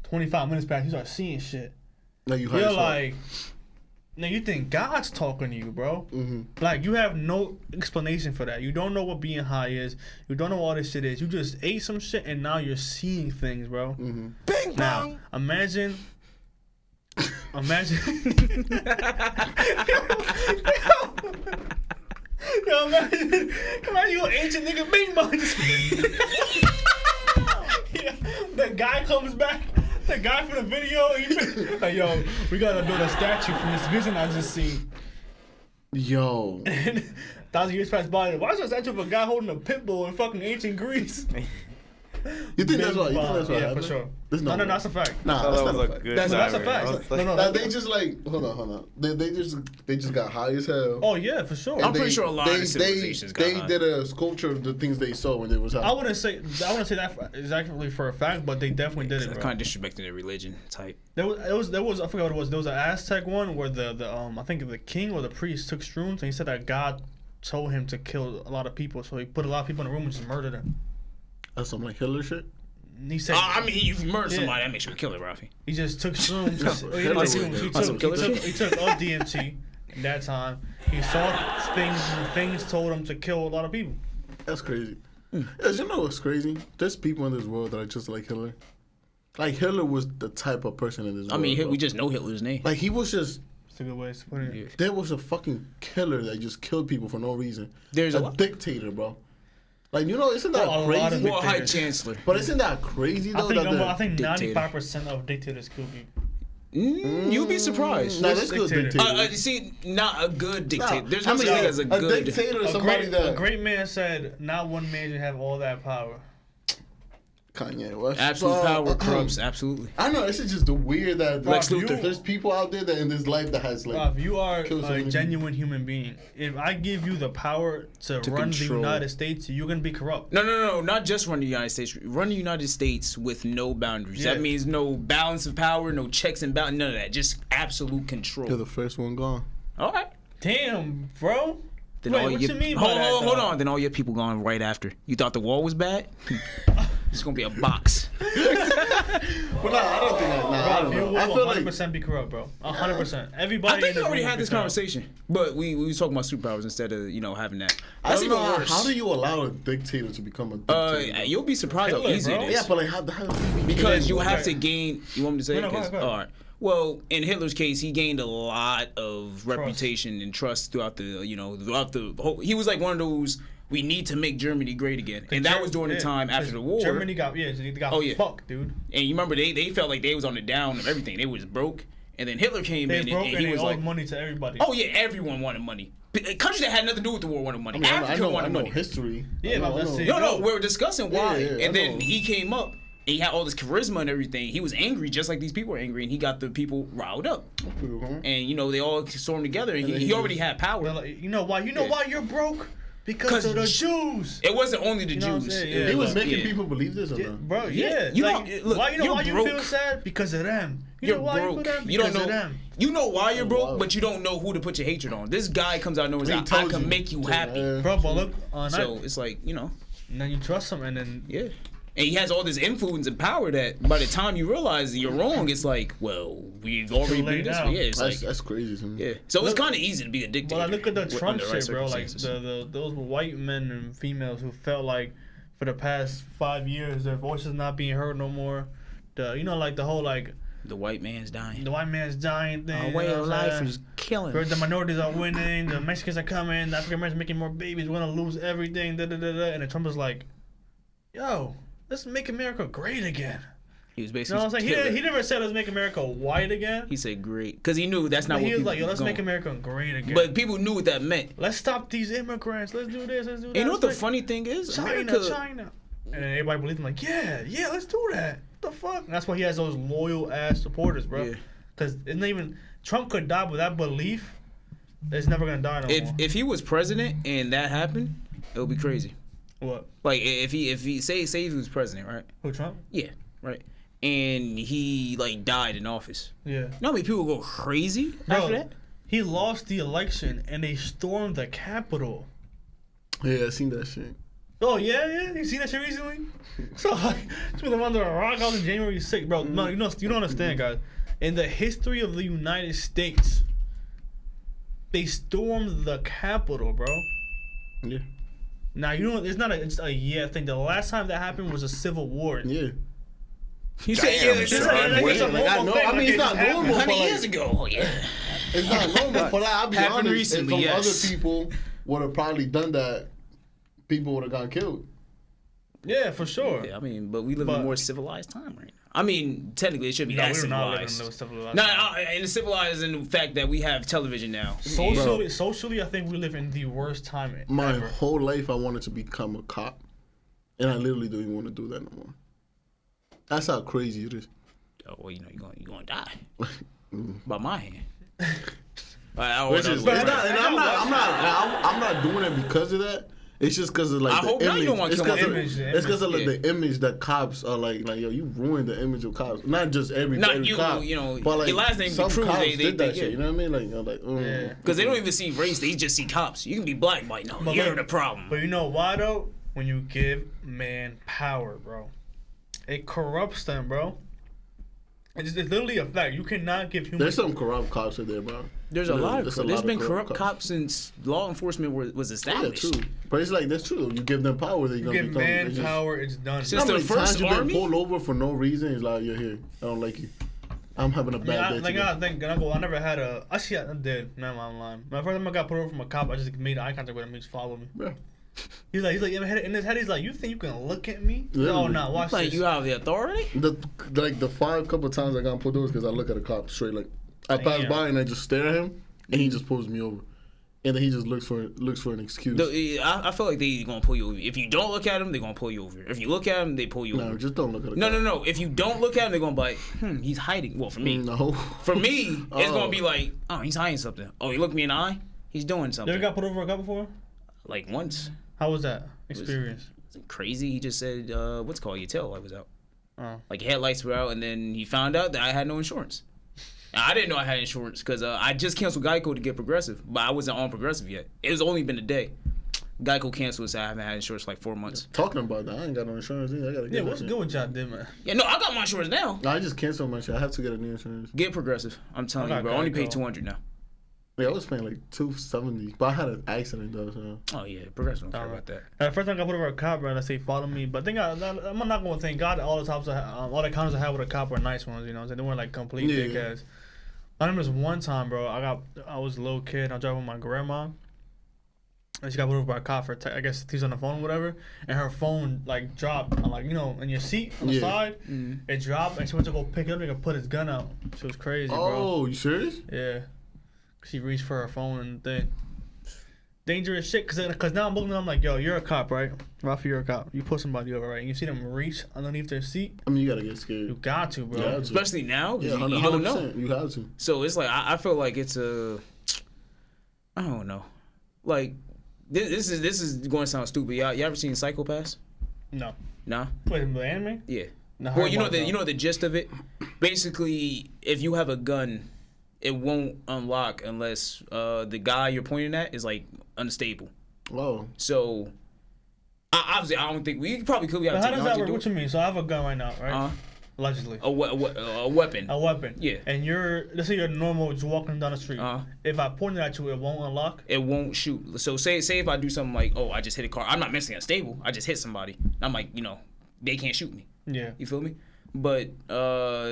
25 minutes back, you start seeing shit. Now you high You're as fuck. like, now you think God's talking to you, bro. Like, you have no explanation for that. You don't know what being high is. You don't know what all this shit is. You just ate some shit and now you're seeing things, bro. Bing Now, imagine. Yo, imagine you an ancient nigga bing bong. Yeah, the guy comes back. The guy from the video, like, yo, we gotta build a statue from this vision I just seen. Yo. And 1,000 years pass by. Why is there a statue of a guy holding a pit bull in fucking ancient Greece? You think that's why? You think that's why? Yeah, for sure. No, that's a fact. Nah, that's not a fact. That's a fact. No, they just like hold on. They just got high as hell. Oh yeah, for sure. I'm pretty sure a lot of civilizations got They high. did a sculpture of the things they saw when they was high. I wouldn't say that exactly for a fact, but they definitely did it, bro. Kind of disrespecting their religion type. There was I forgot what it was. There was an Aztec one where the I think the king or the priest took shrooms and he said that God told him to kill a lot of people, so he put a lot of people in a room and just murdered them. That's some like Hitler shit. He said, I mean, if you murder somebody, that makes you a killer, Rafi. He just took shrooms. He took DMT in that time. He saw things and things told him to kill a lot of people. That's crazy. Yes, you know what's crazy? There's people in this world that are just like Hitler. Like Hitler was the type of person in this world. I mean, bro. we just know Hitler's name. Like he was just. That's a good way to put it. Yeah. There was a fucking killer that just killed people for no reason. There's a dictator, bro. Like isn't that crazy? Well, High Chancellor. But isn't that crazy though? I think 95% of dictators kill people. You'd be surprised. No, that's good dictator. See, not a good dictator. Nah, There's no such thing as a good dictator. Is somebody that a great man said, "Not one man should have all that power." Kanye West. Absolute power corrupts. Absolutely. I know. This is just the weird that Lex Luthor. There's people out there that in this life that has like. If you are a many genuine human being, if I give you the power to run the United States, you're gonna be corrupt. No. Not just run the United States. Run the United States with no boundaries. Yeah. That means no balance of power, no checks and balances, none of that. Just absolute control. You're the first one gone. All right. Damn, bro. Then Wait, what you mean by hold on. Then all your people gone right after. You thought the wall was bad? It's gonna be a box. Well, no, I don't think that. Nah, I don't You know. will I feel like 100% be corrupt, bro. 100%. Everybody. I think in we the already room had this is corrupt. conversation, but we was talking about superpowers instead of having that. I That's don't even know worse. how do you allow a dictator to become a dictator? You'll be surprised how Hitler, easy bro. it is. Yeah, but like how Because you have Okay. to gain. You want me to say it? No, go 'Cause- ahead. all right. Well, in Hitler's case, he gained a lot of reputation and trust throughout the whole. He was like one of those. We need to make Germany great again, and that was during the time after the war. Germany got fucked, dude. And you remember they felt like they was on the down of everything. They was broke, and then Hitler came They in broke and and he they was owed like, money to everybody. "Oh yeah, everyone wanted money. Countries that had nothing to do with the war wanted money. I mean, Africa I wanted know money. history. Yeah, I know, but I that's know. it. No, we were discussing why. Yeah, I and then know. he came up and he had all this charisma and everything. He was angry just like these people were angry, and he got the people riled up. And they all stormed together, and he already had power. They're like, you know why you're broke? Because of the Jews. It wasn't only the You know what I'm Jews. saying? Yeah, He was but- making people believe this or not? Bro, yeah. You Like, know, look, why you're you broke. feel sad? Because of them. You You're know why broke. you feel that? You don't Because know. of them. You know why you're broke, wow. but you don't know who to put your hatred on. This guy comes out knowing He that I told can you. make you So, happy. Bro, but look, So it's like and then you trust him, and then yeah. And he has all this influence and power that by the time you realize that you're wrong, it's like, well, we've already Too been late this now. way. Yeah, it's That's crazy to me. yeah. So it's Look- kind of easy to be a dictator. Well, I look at the with- Trump under the right shit, bro. Like circumstances. those white men and females who felt like for the past 5 years their voices not being heard no more. Like the whole like the white man's dying. the white man's dying thing. Our way you know of what I'm life saying? is killing. Where the minorities are winning, the Mexicans are coming, the African Americans making more babies, we're gonna lose everything. And then Trump was like, "Yo, let's make America great again." He was You basically. know what I'm saying? killing. He never said let's make America white again. He said great because he knew that's not But what he was people like, "Yo, let's going. make America great again." But people knew what that meant. Let's stop these immigrants. Let's do this. Let's do that. And you know what the Let's funny thing is? make America, China. And then everybody believed him like, yeah, let's do that. What the fuck? And that's why he has those loyal ass supporters, bro. Yeah. Because it's not even Trump could die, but that belief is never gonna die no more. if he was president and that happened, it would be crazy. What? Like if he say he was president, right? Who, Trump? Yeah, right. And he like died in office. Yeah. You know how many people go crazy after Bro, that? he lost the election and they stormed the Capitol. Yeah, I seen that shit. Oh yeah. You seen that shit recently? So like, she was under a rock on January 6th, bro. No, you don't understand, guys. In the history of the United States, they stormed the Capitol, bro. Yeah. Now it's a yeah thing. The last time that happened was a civil war. Yeah. You say Damn, it's son. It's a Like, I normal know. thing, I mean, like, it's it not just normal. happened. but, 100 like, years ago. Oh, yeah. It's not normal, but I'll be Happened honest. recently, if some yes. other people would have probably done that, people would have gotten killed. Yeah, for sure. Yeah, I mean, but we live in a But- more civilized time right now. I mean, technically, it should be No, that we're not living in civilized. those civilized. No, and it's civilized in the fact that we have television now. Socially, I think we live in the worst time My ever. whole life, I wanted to become a cop. And I literally don't even want to do that no more. That's how crazy it is. Oh, well, you're gonna die by my hand. Which is, I'm not doing it because of that. It's just because of like I the hope now image. you don't want to It's kill my because image. it's because of like the image that cops are like yo, you ruined the image of cops. Not just every cop, but like your last name some proves cops they did that shit. You know what I mean? Yeah. Because they don't even see race, they just see cops. You can be black, but no, But you're look, the problem. But you know why though? When you give man power, bro, it corrupts them, bro. It's literally a fact. You cannot give humans. There's some corrupt cops in there, bro. There's a lot of there's been corrupt cops cops since law enforcement was Yeah, established. true. But it's like that's true. You give them power, they're You gonna give become. man power, it's done. Since How the many first times you been army? pulled over for no reason? It's like you're here. I don't like you. I'm having a bad day. today. I never had a. Actually, I did. No, I'm lying. My first time I got pulled over from a cop, I just made eye contact with him. He just followed me. Yeah. He's like in his head, he's like, you think you can look at me? Literally. Oh, no, watch Like this. you have the authority? The 5 couple times I got pulled over because I look at a cop straight like I pass Damn. by and I just stare at him and he just pulls me over, and then he just looks for an excuse. I feel like they gonna pull you over. If you don't look at them, they gonna pull you over. If you look at them, they pull you No, over. just don't look at a No, cop. no. If you don't look at him, they're gonna be like, he's hiding. Well, for me. No. For me, it's Oh. gonna be like, oh, he's hiding something. Oh, he looked me in the eye? He's doing You something. ever got pulled over a cop before? Like once. How was that experience? Was it crazy? He just said, what's it called? Your tail light was out. Oh. Like your headlights were out, and then he found out that I had no insurance. Now, I didn't know I had insurance because I just canceled Geico to get Progressive, but I wasn't on Progressive yet. It was only been a day. Geico canceled, so I haven't had insurance for like 4 months. Talking about that, I ain't got no insurance either. I gotta get Yeah, that what's shit. good with y'all, did man? Yeah, no, I got my insurance now. No, I just canceled my shit. I have to get a new insurance. Get Progressive. I'm telling I you, got bro. I only pay Geico. $200 now. Yeah, I was paying like $270, but I had an accident though. So. Oh yeah, Progressive don't care about that. First time I got pulled over a cop, bro, they say follow me. But I'm not gonna thank God all the cops, all the encounters I had with a cop were nice ones. You know, so they weren't like complete Yeah. dickheads. I remember this one time, bro. I was a little kid. I was driving with my grandma, and she got pulled over by a cop for I guess he's on the phone or whatever, and her phone like dropped, like in your seat on the Yeah. side. It dropped, and she went to go pick it up and put his gun out. She was crazy, bro. Oh, you serious? Yeah. She reached for her phone and thing. Dangerous shit, cause now I'm looking at them like, yo, you're a cop, right? Rafi, you're a cop. You pull somebody over, right? And you see them reach underneath their seat. I mean, you gotta get You scared. got to, bro. Yeah, Especially now, 'cause Yeah, you don't know. 100%. You have to. So it's like I feel like it's a, I don't know, like this is going to sound stupid. Y'all ever seen Psychopaths? No. Nah. Wait, the anime? Yeah. No, Well, you know the the gist of it. Basically, if you have a gun, it won't unlock unless the guy you're pointing at is like unstable. Oh. So obviously, I don't think we probably could. We have But how does that technology work? to What do you mean? So I have a gun right now, right? it. Allegedly. A weapon. A weapon. Yeah. And let's say you're normal, just walking down the street. If I point it at you, it won't unlock. It won't shoot. So say if I do something like, oh, I just hit a car. I'm not mentally unstable. I just hit somebody. I'm like, they can't shoot me. Yeah. You feel me? But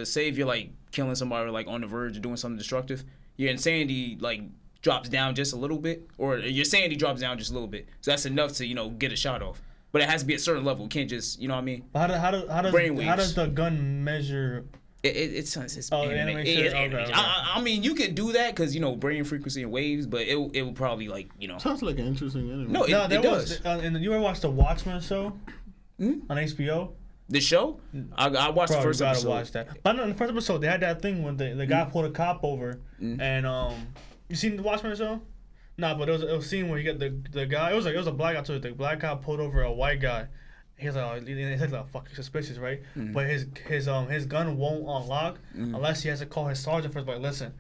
say if you're like killing somebody or like on the verge of doing something destructive, your insanity like drops down just a little bit, or your sanity drops down just a little bit. So that's enough to get a shot off. But it has to be at a certain level. It can't just, you know what I mean? But how Brainwaves. does the gun measure? It's Oh, anime. anime It shit? is anime. Okay. I mean, you could do that because brain frequency and waves, but it will probably like Sounds like an interesting anime. No, No, it there does. was. And you ever watched the Watchmen show on HBO? The show, I watched Bro, the first you gotta episode. watch that. But in the first episode, they had that thing when the guy pulled a cop over, and you seen the Watchmen show? Nah, but it was a scene where you get the guy. It was a black guy too. The black guy pulled over a white guy. He's like, he's like, fuck, suspicious, right? But his gun won't unlock unless he has to call his sergeant first. Like, listen,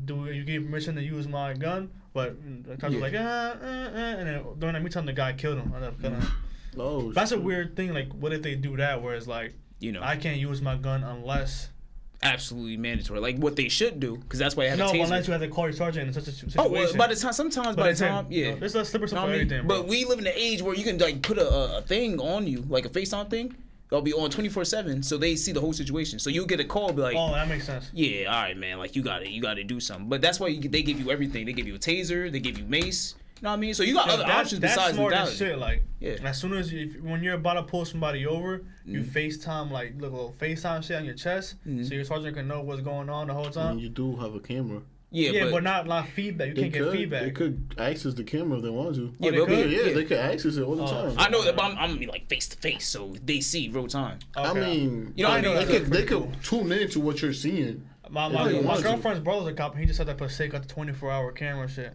do you give permission to use my gun? But the cops was like, and then during that meantime, the guy killed him. Ended up killing him. Oh, That's a shit. weird thing. Like, what if they do that? Where it's like, I can't use my gun unless. Absolutely mandatory. Like what they should do, because that's why they have No, a taser. unless you have to call your sergeant in such a situation. Oh, well, by the time, yeah. There's a slippery stuff Know for what I mean? everything, bro. But we live in an age where you can like put a thing on you, like a FaceTime thing. They'll be on 24/7, so they see the whole situation. So you'll get a call, be like, oh, that makes sense. yeah, all right, man, like you got to do something. But that's why they give you everything. They give you a taser, they give you mace. You know what I mean? So you got other options That's besides smart as lethality. shit. Like, Yeah. as soon as when you're about to pull somebody over, you FaceTime like little FaceTime shit on your chest, so your sergeant can know what's going on the whole I mean, time. you do have a camera. Yeah, but not feedback. You can't get feedback. They could access the camera if they want to. Yeah, they could? They could access it all the time. I know that, but I'm like face to face, so they see real time. Okay. I mean, You know, I know they could tune into what you're seeing. My girlfriend's brother's a cop. He just had that Passaic got the 24-hour camera shit.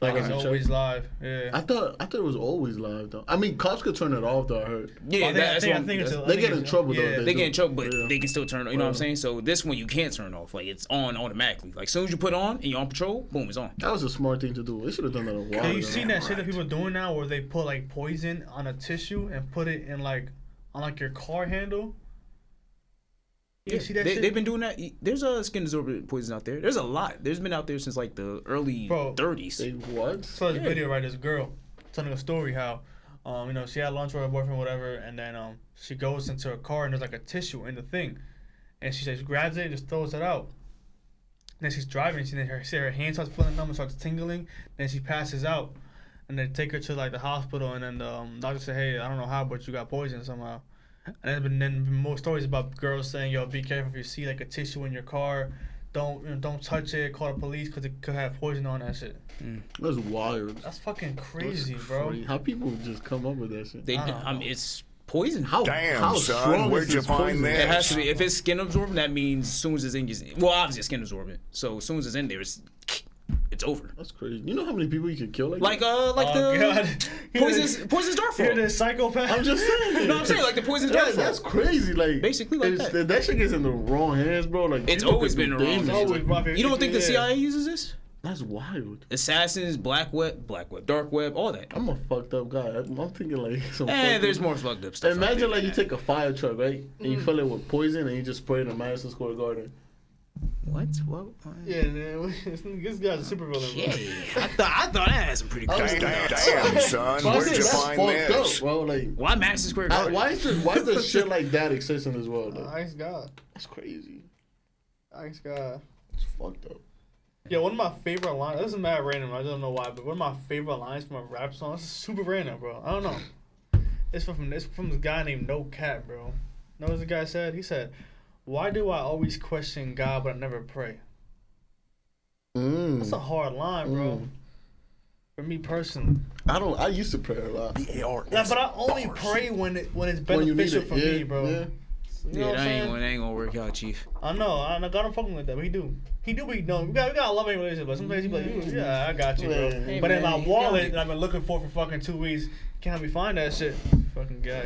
Like it's always live. Yeah. I thought it was always live though. I mean, cops could turn it off though. I heard. Yeah, I think they get in trouble though. They get in trouble, but they can still turn. You know what I'm saying? So this one you can't turn off. Like it's on automatically. Like as soon as you put it on and you're on patrol, boom, it's on. That was a smart thing to do. They should have done that a while ago. Have you seen that shit that people are doing now, where they put like poison on a tissue and put it in like on like your car handle? You see that shit? They've been doing that. There's a skin absorbent poison out there. There's a lot. There's been out there since like the early 30s. They what? So this video, right? This girl telling a story how, you know, she had lunch with her boyfriend, whatever, and then she goes into her car and there's like a tissue in the thing, and she just grabs it and just throws it out. And then she's driving, and her hand starts feeling numb and starts tingling. Then she passes out, and they take her to like the hospital, and then the doctor said, "Hey, I don't know how, but you got poison somehow." And then more stories about girls saying, "Yo, be careful if you see like a tissue in your car, don't touch it. Call the police because it could have poison on that shit." That's wild. That's fucking crazy, bro. How people just come up with that shit? I mean, it's poison. Damn, son, where'd you find this? It has to be. If it's skin absorbent, that means as soon as it's in your, well, obviously it's skin absorbent. So as soon as it's in there, it's over. That's crazy. You know how many people you can kill like God. poison's dart You're form. the psychopath. I'm just saying. No, I'm saying like the poison's dart form. That's crazy. Like basically like that. That shit gets in the wrong hands, bro. Like It's always been in the wrong hands. You don't think the CIA uses this? That's wild. Assassins, black web, dark web, all that. I'm a fucked up guy. I'm thinking like some. There's more fucked up stuff. Imagine like you take a fire truck, right, and you fill it with poison, and you just spray it in Madison Square Garden. What? Yeah, man. This guy's a super villain. Yeah, I thought I had some pretty good stuff. Damn, son, where'd you find this? Up, bro. Like, why Madison Square Garden? Why does shit like that exist in this world? Though? Thanks God. That's crazy. Thanks God. It's fucked up. Yeah, one of my favorite lines. This is mad random. I don't know why, but one of my favorite lines from a rap song. This is super random, bro. I don't know. It's from this guy named No Cap, bro. Know what the guy said? He said, "Why do I always question God but I never pray?" That's a hard line, bro. For me personally. I used to pray a lot. Yeah, but I only pray when it's beneficial for me, bro. Yeah. You know what I'm saying? That ain't gonna work out, Chief. I know. I don't fucking like that, but he do. He do, but he don't. We got a loving relationship, but sometimes he be like, "Yeah, I got you, bro." Hey, but man, in my wallet that I've been looking for fucking 2 weeks, can't help me find that shit. Fucking guy.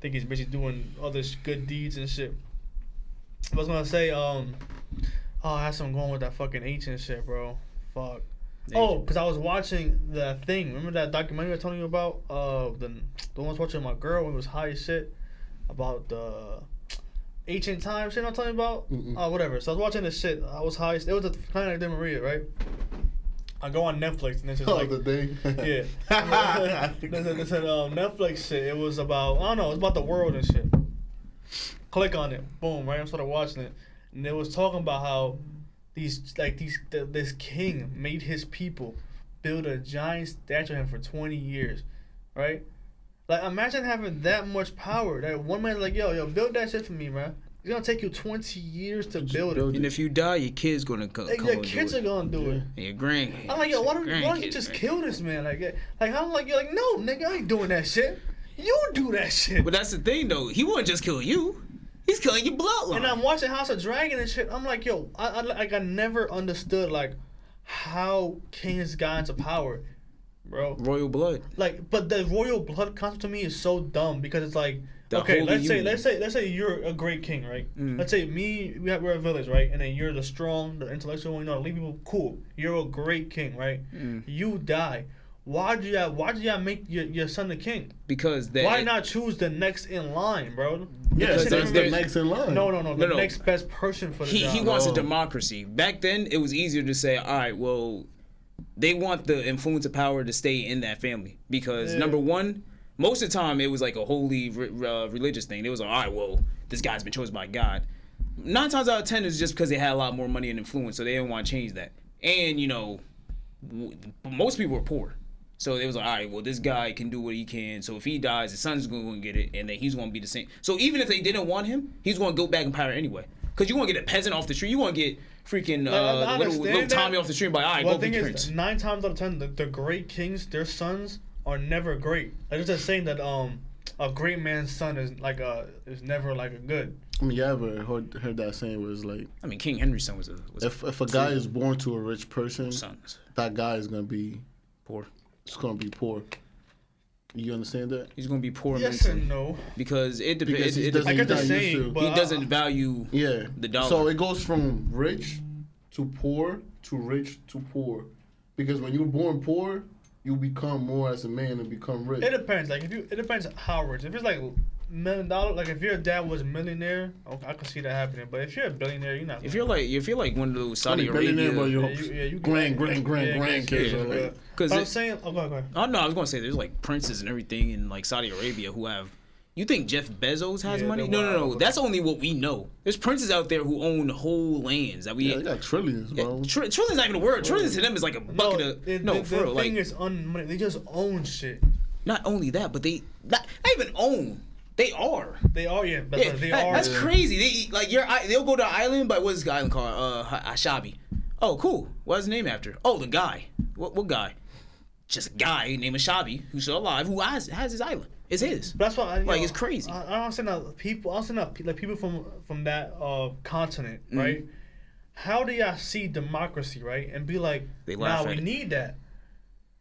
Think he's busy doing all this good deeds and shit. I was gonna say, I had something going with that fucking ancient shit, bro. Fuck. Oh, because I was watching that thing. Remember that documentary I was telling you about? The one I was watching with my girl when it was high as shit about the ancient times shit I'm telling you about? Whatever. So I was watching this shit. I was high. It was a kind of like Maria, right? I go on Netflix and it's just like the thing. Yeah. This Netflix shit. It was about, I don't know, it's about the world and shit. Click on it. Boom, right? I started watching it. And it was talking about how this king made his people build a giant statue of him for 20 years. Right? Like, imagine having that much power. That one man's like, yo, build that shit for me, man. It's gonna take you 20 years to build it. And if you die, your kid's gonna come. Your kids are gonna do it. And your grandkids. I'm like, yo, why don't you just kill this man? Like I'm like, you're like, no, nigga, I ain't doing that shit. You do that shit. But that's the thing, though. He wouldn't just kill you. He's killing your bloodline. And I'm watching House of Dragon and shit. I'm like, yo, I never understood like how kings got into power, bro. Royal blood. Like, but the royal blood concept to me is so dumb because it's like, okay, let's say you're a great king, right? Let's say we're a village, right? And then you're the strong, the intellectual one, you know, lead people, cool. You're a great king, right? You die. Why do you make your son the king? Because why not choose the next in line, bro? Yeah, that's the next in line. No. The next best person for the job. He wants a democracy. Back then, it was easier to say, all right, well, they want the influence of power to stay in that family because number one, most of the time it was like a holy religious thing. It was like, all right, well, this guy's been chosen by God. 9 times out of 10 is just because they had a lot more money and influence, so they didn't want to change that. And you know, most people were poor. So it was like, all right, well, this guy can do what he can. So if he dies, his son's going to get it, and then he's going to be the same. So even if they didn't want him, he's going to go back in power anyway. Because you want to get a peasant off the street. You want to get freaking I little understand Tommy that. off the street. Like, all right, Well, go the be thing Prince. is, 9 times out of 10, the great kings, their sons are never great. Like, it's just saying that a great man's son is never like a good. I mean, you ever heard that saying where it's like, I mean, King Henry's son was if a guy is born to a rich person, sons that guy is gonna be poor. It's gonna be poor. You understand that? He's gonna be poor Yes mentally and no. because it Because depends. he It doesn't- I get the he's not used saying, to- but he doesn't value Yeah. the dollar. So it goes from rich to poor to rich to poor, because when you're born poor, you become more as a man and become rich. It depends. Like it depends how rich. If it's like $1 million, like if your dad was a millionaire, okay, I can see that happening. But if you're a billionaire, you're not. if you're like one of those Saudi billionaire, but Arabia, your grandkids are like. because I'm saying, oh, go ahead. oh no, I was gonna say there's like princes and everything in like Saudi Arabia who have. You think Jeff Bezos has Yeah, money? they're No. wild. That's only what we know. There's princes out there who own whole lands that we. Yeah, they got trillions, bro. Trillions not even a word. Trillions to them is like a bucket of. For real. The thing Like, is, money. They just own shit. not only that, but they not even own. They are. They are, yeah. That's Yeah, right, they that- are. that's crazy. They eat, like they'll go to an island, but what's the island called? Ashabi. Oh, cool. What's his name after? Oh, the guy. What guy? Just a guy named Ashabi who's still alive who has his island. It's his. But that's why It's crazy. I don't understand how people. I don't understand how, like people from that continent, Mm-hmm. right? How do y'all see democracy, right? And be like, They laugh nah, at we it. need that.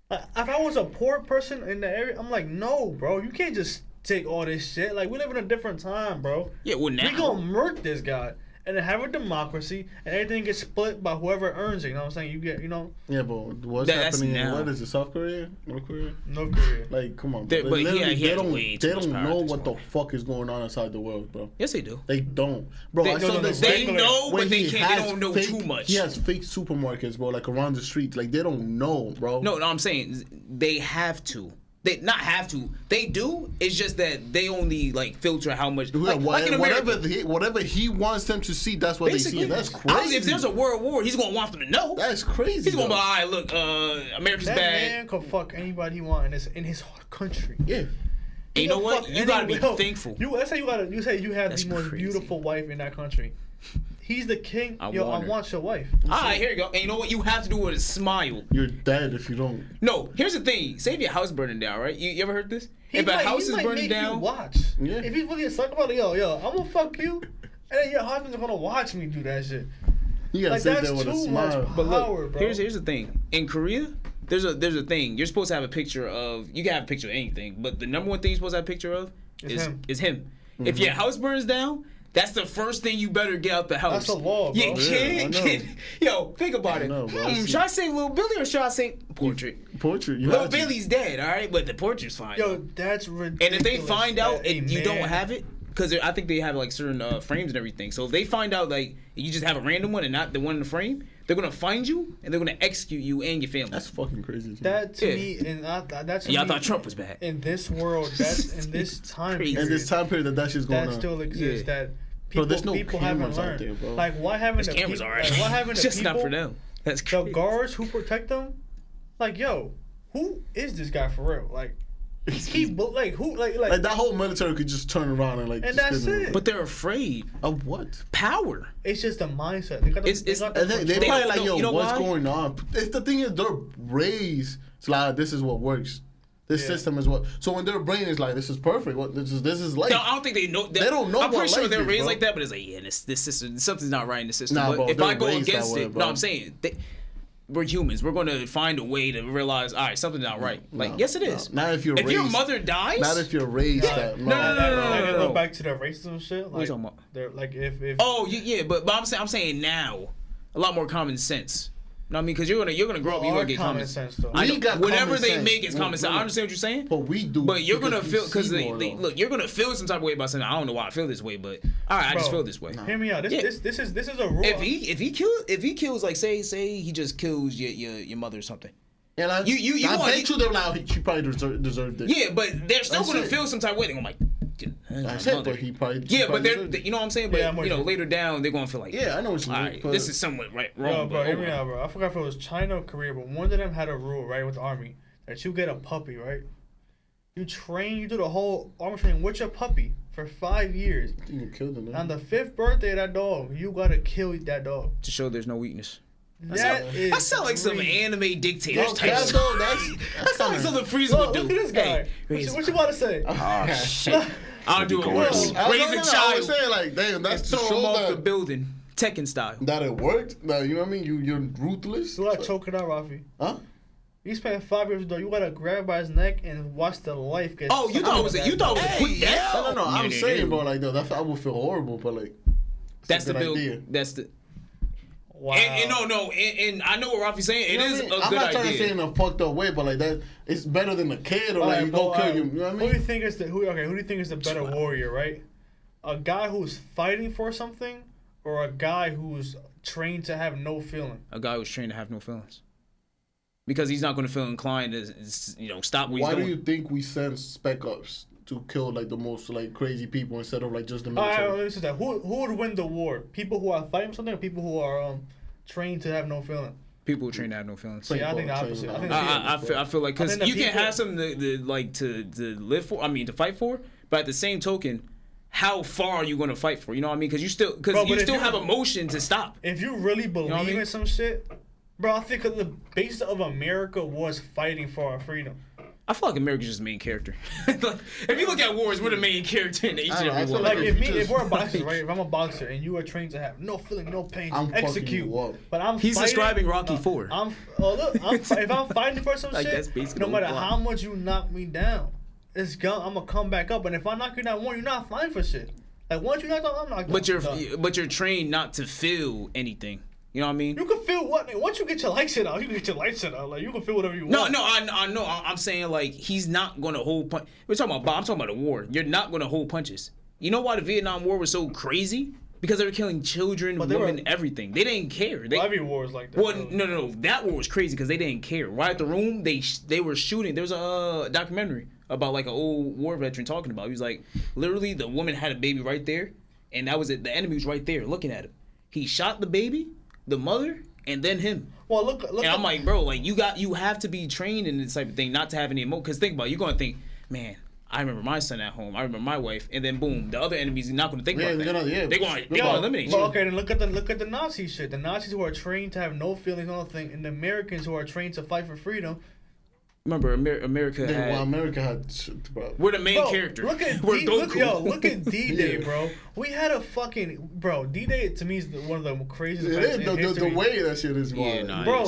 Like, if I was a poor person in the area, I'm like, no, bro, you can't just take all this shit. Like, we live in a different time, bro. Yeah, well now. We gonna murk this guy and then have a democracy and everything gets split by whoever earns it. You know what I'm saying? You get, Yeah, but what's That's happening in now. what is it, South Korea? North Korea? North Korea. Like, come on, They- bro. but he Literally, has they way too much don't power know at this what the point. fuck is going on inside the world, bro. Yes, they do. They don't, bro. They- I saw no, this no, They thing know, when but they he can't. They has don't know fake- too much. He has fake supermarkets, bro, like around the streets. Like they don't know, bro. No, I'm saying they have to. They not have to. They do. It's just that they only like filter how much. Like in America. Whatever he wants them to see, that's what Basically, they see. That's I was- crazy. If there's a world war, he's gonna want them to know. That's crazy. He's gonna be though. like, all right, look, America's That bad. man can fuck anybody he want in his country. Yeah. And you know what? Fuck You gotta be anyone. thankful. Let's say you have That's the most crazy. beautiful wife in that country. He's the king. I I want her. want your wife. All right, here you go. And you know what? You have to do it is smile. You're dead if you don't. No, here's the thing. Say if your house burning down, right? You ever heard this? He If a might- house he is might burning make down, you watch. Yeah. If he's really a sucker about it, yo, I'm gonna fuck you, and then your husband's gonna watch me do that shit. You gotta Like sit that's there with a too much smile. power, but look, bro. here's the thing. In Korea, there's a thing. You're supposed to have a picture of. You can have a picture of anything, but the number one thing you're supposed to have a picture of is him. Mm-hmm. If your house burns down, that's the first thing you better get out the house. That's the law, bro. You can't Yeah, I know. get. Yo, think about it. know, bro. Should I say Little Billy or should I say portrait? Portrait. You Little have to. Billy's dead, all right, but the portrait's fine. Yo, that's ridiculous. And if they find out that a and you don't man- have it, because I think they have like certain frames and everything. So if they find out like you just have a random one and not the one in the frame, they're gonna find you and they're gonna execute you and your family. That's fucking crazy. Too. that to Yeah. me, and that's And y'all thought Trump was bad. in this world. That's in this time Crazy. period. And this time period that shit's going that on. still exists. Yeah. That Bro, people, there's no people haven't cameras out learned. there, bro. Like why haven't There's the cameras people? already. Like, why haven't the Just people? not for them. That's The crazy. guards who protect them, like yo, who is this guy for real? Like Like that whole military could just turn around and like. And just that's get it. But they're afraid. Of what? Power. It's just a mindset. They got the, It's- got the And they They probably don't like, know- yo, you know what's why? going on? It's the thing is, they're raised. It's like this is what works. This Yeah. system is what. So when their brain is like, this is perfect. What this is life. No, I don't think they know. They don't know I'm pretty what sure life they're is, raised bro. like that, but it's like, yeah, this system, something's not right in the system. Nah, but bro, if I they're go raised against that way, it, bro. no, I'm saying we're humans. We're going to find a way to realize, all right, something's not right. Like, No, yes, it is. no. Not if you're If your raised- mother dies, Not if you're raised that. no, Like, no. go back to the racism shit. Like, What you talking about? They're like if Oh, yeah, but I'm saying now, a lot more common sense. You know what I mean? Because you're gonna grow up, you're Our gonna get common common sense, though. I We know, got whatever common they sense. make is common sense. I Well, understand what you're saying. But we do. But you're gonna we feel because see more, though. look, you're gonna feel some type of way about something. I don't know why I feel this way, but all right, I just Bro, feel this way. Hear me out. Yeah. This is a rule. If he kills like say he just kills your mother or something. And I, You I want- bet you they're like, she probably deserved it. Yeah, but they're still That's gonna it. feel some type of way. They're gonna like, That's my it. mother. But he probably. Yeah, but they're deserved it. you know what I'm saying. But Yeah, I'm with you know you. later down they're gonna feel like Yeah, I know what you all mean. right, but- this is somewhat wrong. Yo, bro, but hear me overall. out, bro. I forgot if it was China or Korea, but one of them had a rule, right, with the army that you get a puppy, right, You train, you do the whole arm training with your puppy for 5 years. I think you killed him. On the 5th birthday of that dog, you gotta kill that dog. To show there's no weakness. That sound like some anime dictator No, type that stuff. dog, That sounds like something Frieza Look, would do. look at this guy. Hey, What you about to say? oh shit! I'll do it Go worse. ahead. Raise a I was child saying, like, damn, that's to and throw him show off the that, building, Tekken style. that it worked. That, you know what I mean? You're ruthless. You gotta choke it out, Rafi. Huh? You spent 5 years, though. You gotta grab by his neck and watch the life get. Oh, you thought it was a quick death? No, I'm saying, bro, like, that I would feel horrible, but like, That's a the good build. idea. That's the. Wow. And I know what Rafi's saying. You It know is what I mean? a I'm good not trying to say idea. in a fucked up way, but like that, it's better than a kid or like Alright, you go but, kill you. You know what I Who do you mean? think is who do you think is the better warrior, right? A guy who's fighting for something, or a guy who's trained to have no feeling? A guy who's trained to have no feelings. Because he's not going to feel inclined to, stop what he's Why do doing. you think we send spec ups to kill like the most like crazy people instead of like just the Alright, military? let me say that. Who would win the war? People who are fighting for something, or people who are trained to have no feeling? People who train to have no feelings. Yeah, I think the opposite. I think I feel like because I think you the can people- have something to live for. I mean, to fight for. But at the same token, how far are you going to fight for? You know what I mean? Because you still Bro, but if you- have emotion to stop. if you really believe what I mean? in some shit, bro, I think the base of America was fighting for our freedom. I feel like America's just the main character. Like, if you look at wars, we're the main character in each I and don't know, every I feel war. Like Like, if we're a boxer, right? If I'm a boxer and you are trained to have no feeling, no pain, I'm fucking execute. you up. But I'm He's fighting, describing Rocky IV. If I'm fighting for some Like, that's shit, basically no matter the plot. how much you knock me down, I'm gonna come back up. And if I knock you down one, you're not fighting for shit. Like once you knock down, I'm knocked down. But you're trained not to feel anything. You know what I mean? You can feel what? Once you get your light shit out, you can get your light shit out. Like you can feel whatever you No, want. I know. I'm saying like he's not gonna hold punch. I'm talking about a war. You're not gonna hold punches. You know why the Vietnam War was so crazy? Because they were killing children, But they women, were- everything. They didn't care. They, Well, every war is like that. well, though. no. That war was crazy because they didn't care. Right at the room, they were shooting. There was a documentary about like an old war veteran talking about. He was like, literally, the woman had a baby right there, and that was it. The enemy was right there looking at him. He shot the baby, the mother, and then him. Well, look. And I'm like, bro, like you have to be trained in this type of thing, not to have any emotion. Because think about it, you're gonna think, man, I remember my son at home. I remember my wife, and then boom, the other enemy's not gonna think Yeah, about they're that. gonna- yeah. They're going Yeah, to eliminate But you. okay, then look at the Nazi shit. The Nazis who are trained to have no feelings, no thing, and the Americans who are trained to fight for freedom. Remember, America Yeah, had. well, America had shit, bro. We're the main Bro, character. Look at We're Goku. look at D-Day, Yeah. bro. We had a fucking D-Day to me is one of the craziest It events is, in the history. way that shit is Yeah, going. nah, Bro,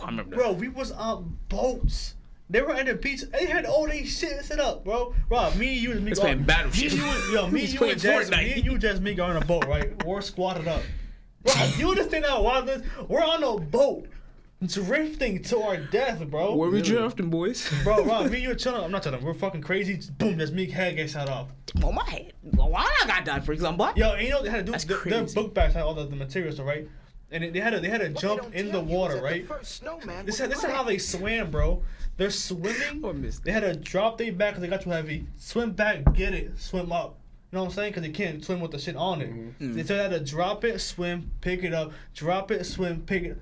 I remember that. Bro, we was on boats. They were at the beach. They had all they shit set up, bro. Rob, me and you and me It's playing Battleship. Me and He's you playing and Jazz, Fortnite. me and you just me on a boat, right? We're squatted up. Rob, you understand how wild this? We're on a boat, drifting to our death, bro. Where we drafting, boys? Bro, Rob, me and you are chilling. I'm not chilling. We're fucking crazy. Boom, that's me. Head gets shot off. Oh my head. Why I got that for example? Yo, and you know what they had to do? That's Their crazy. book bags had all the materials, right? And they had to jump in the water, right? This is how they swam, bro. They're swimming. I missed They had to drop their back because they got too heavy. Swim back, get it, swim up. You know what I'm saying? Because they can't swim with the shit on it. They had to drop it, swim, pick it up, drop it, swim, pick it.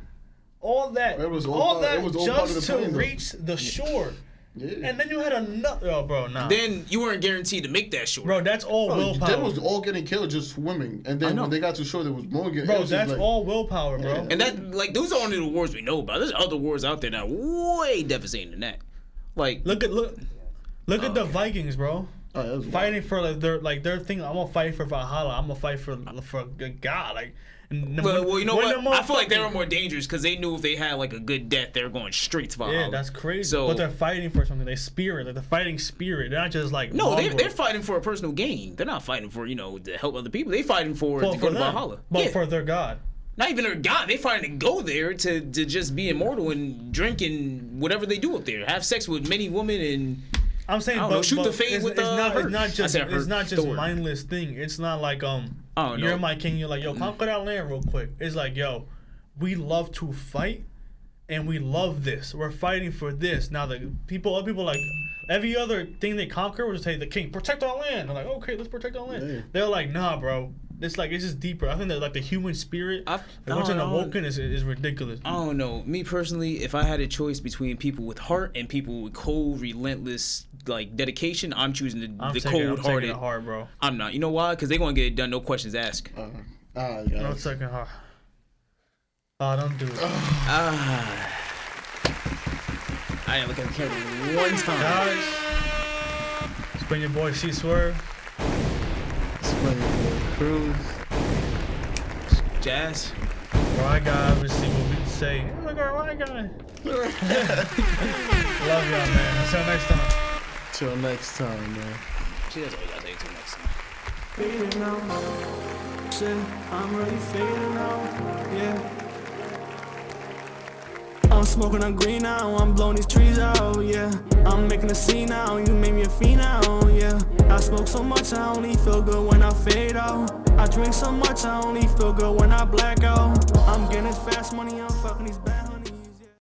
All that, It was all all part- that it was all part of just the to plan, though. reach the shore. Yeah. And then you had another. Oh, bro, nah. Then you weren't guaranteed to make that short. Bro, that's all Bro, willpower. they was all getting killed just swimming, and I then know. when they got to shore, there was more getting. it Bro, was just that's like- all willpower, bro. Yeah. And that, like, those are only the wars we know about. There's other wars out there that are way devastating than that. Like, Look at the Vikings, bro. Oh, that was wild. Fighting for their thing. I'm gonna fight for Valhalla. I'm gonna fight for God. Like, and well, you know when what? the I feel like they were motherfucking- more dangerous because they knew if they had like a good death, they were going straight to Valhalla. Yeah, that's crazy. So, But they're fighting for something. They spirit. Like the fighting spirit. They're not just like no, mongrel. they're fighting for a personal gain. They're not fighting for to help other people. They fighting for to Well, go for to them, Valhalla. but Yeah. for their God. Not even their god. They fighting to go there to just be immortal and drink and whatever they do up there. Have sex with many women and I'm saying, I don't but, know, shoot but the fade it's, with it's the not. hurt. It's not I just. said It's hurt. not just Thor. mindless thing. It's not like Oh, no. you're my king. You're like, yo, conquer that land real quick. It's like, yo, we love to fight, and we love this. We're fighting for this. Now the other people like every other thing they conquer will just say the king protect our land. They're like, okay, let's protect our land. Yeah. They're like, nah, bro. it's just deeper. I think that like the human spirit, I once don't it's know. awoken, is ridiculous. I don't know. Me personally, if I had a choice between people with heart and people with cold, relentless like dedication, I'm choosing I'm the taking cold-hearted. it hard, bro. I'm not. You know why? Because they're gonna get it done. No questions asked. No second hard. Oh, don't do it. I didn't look at the camera one time. Guys, spin your boy C Swerve. Cruise. Jazz. Right guy, obviously what we say. Look at right guy. Love y'all, man. Until next time. Till next time, man. She does all y'all say till next time. Fading out. Shit, I'm really fading out. Yeah. I'm smoking on green now, I'm blowing these trees out, yeah. I'm making a scene now, you made me a fiend now, yeah. I smoke so much, I only feel good when I fade out. I drink so much, I only feel good when I black out. I'm getting fast money, I'm fucking these bad.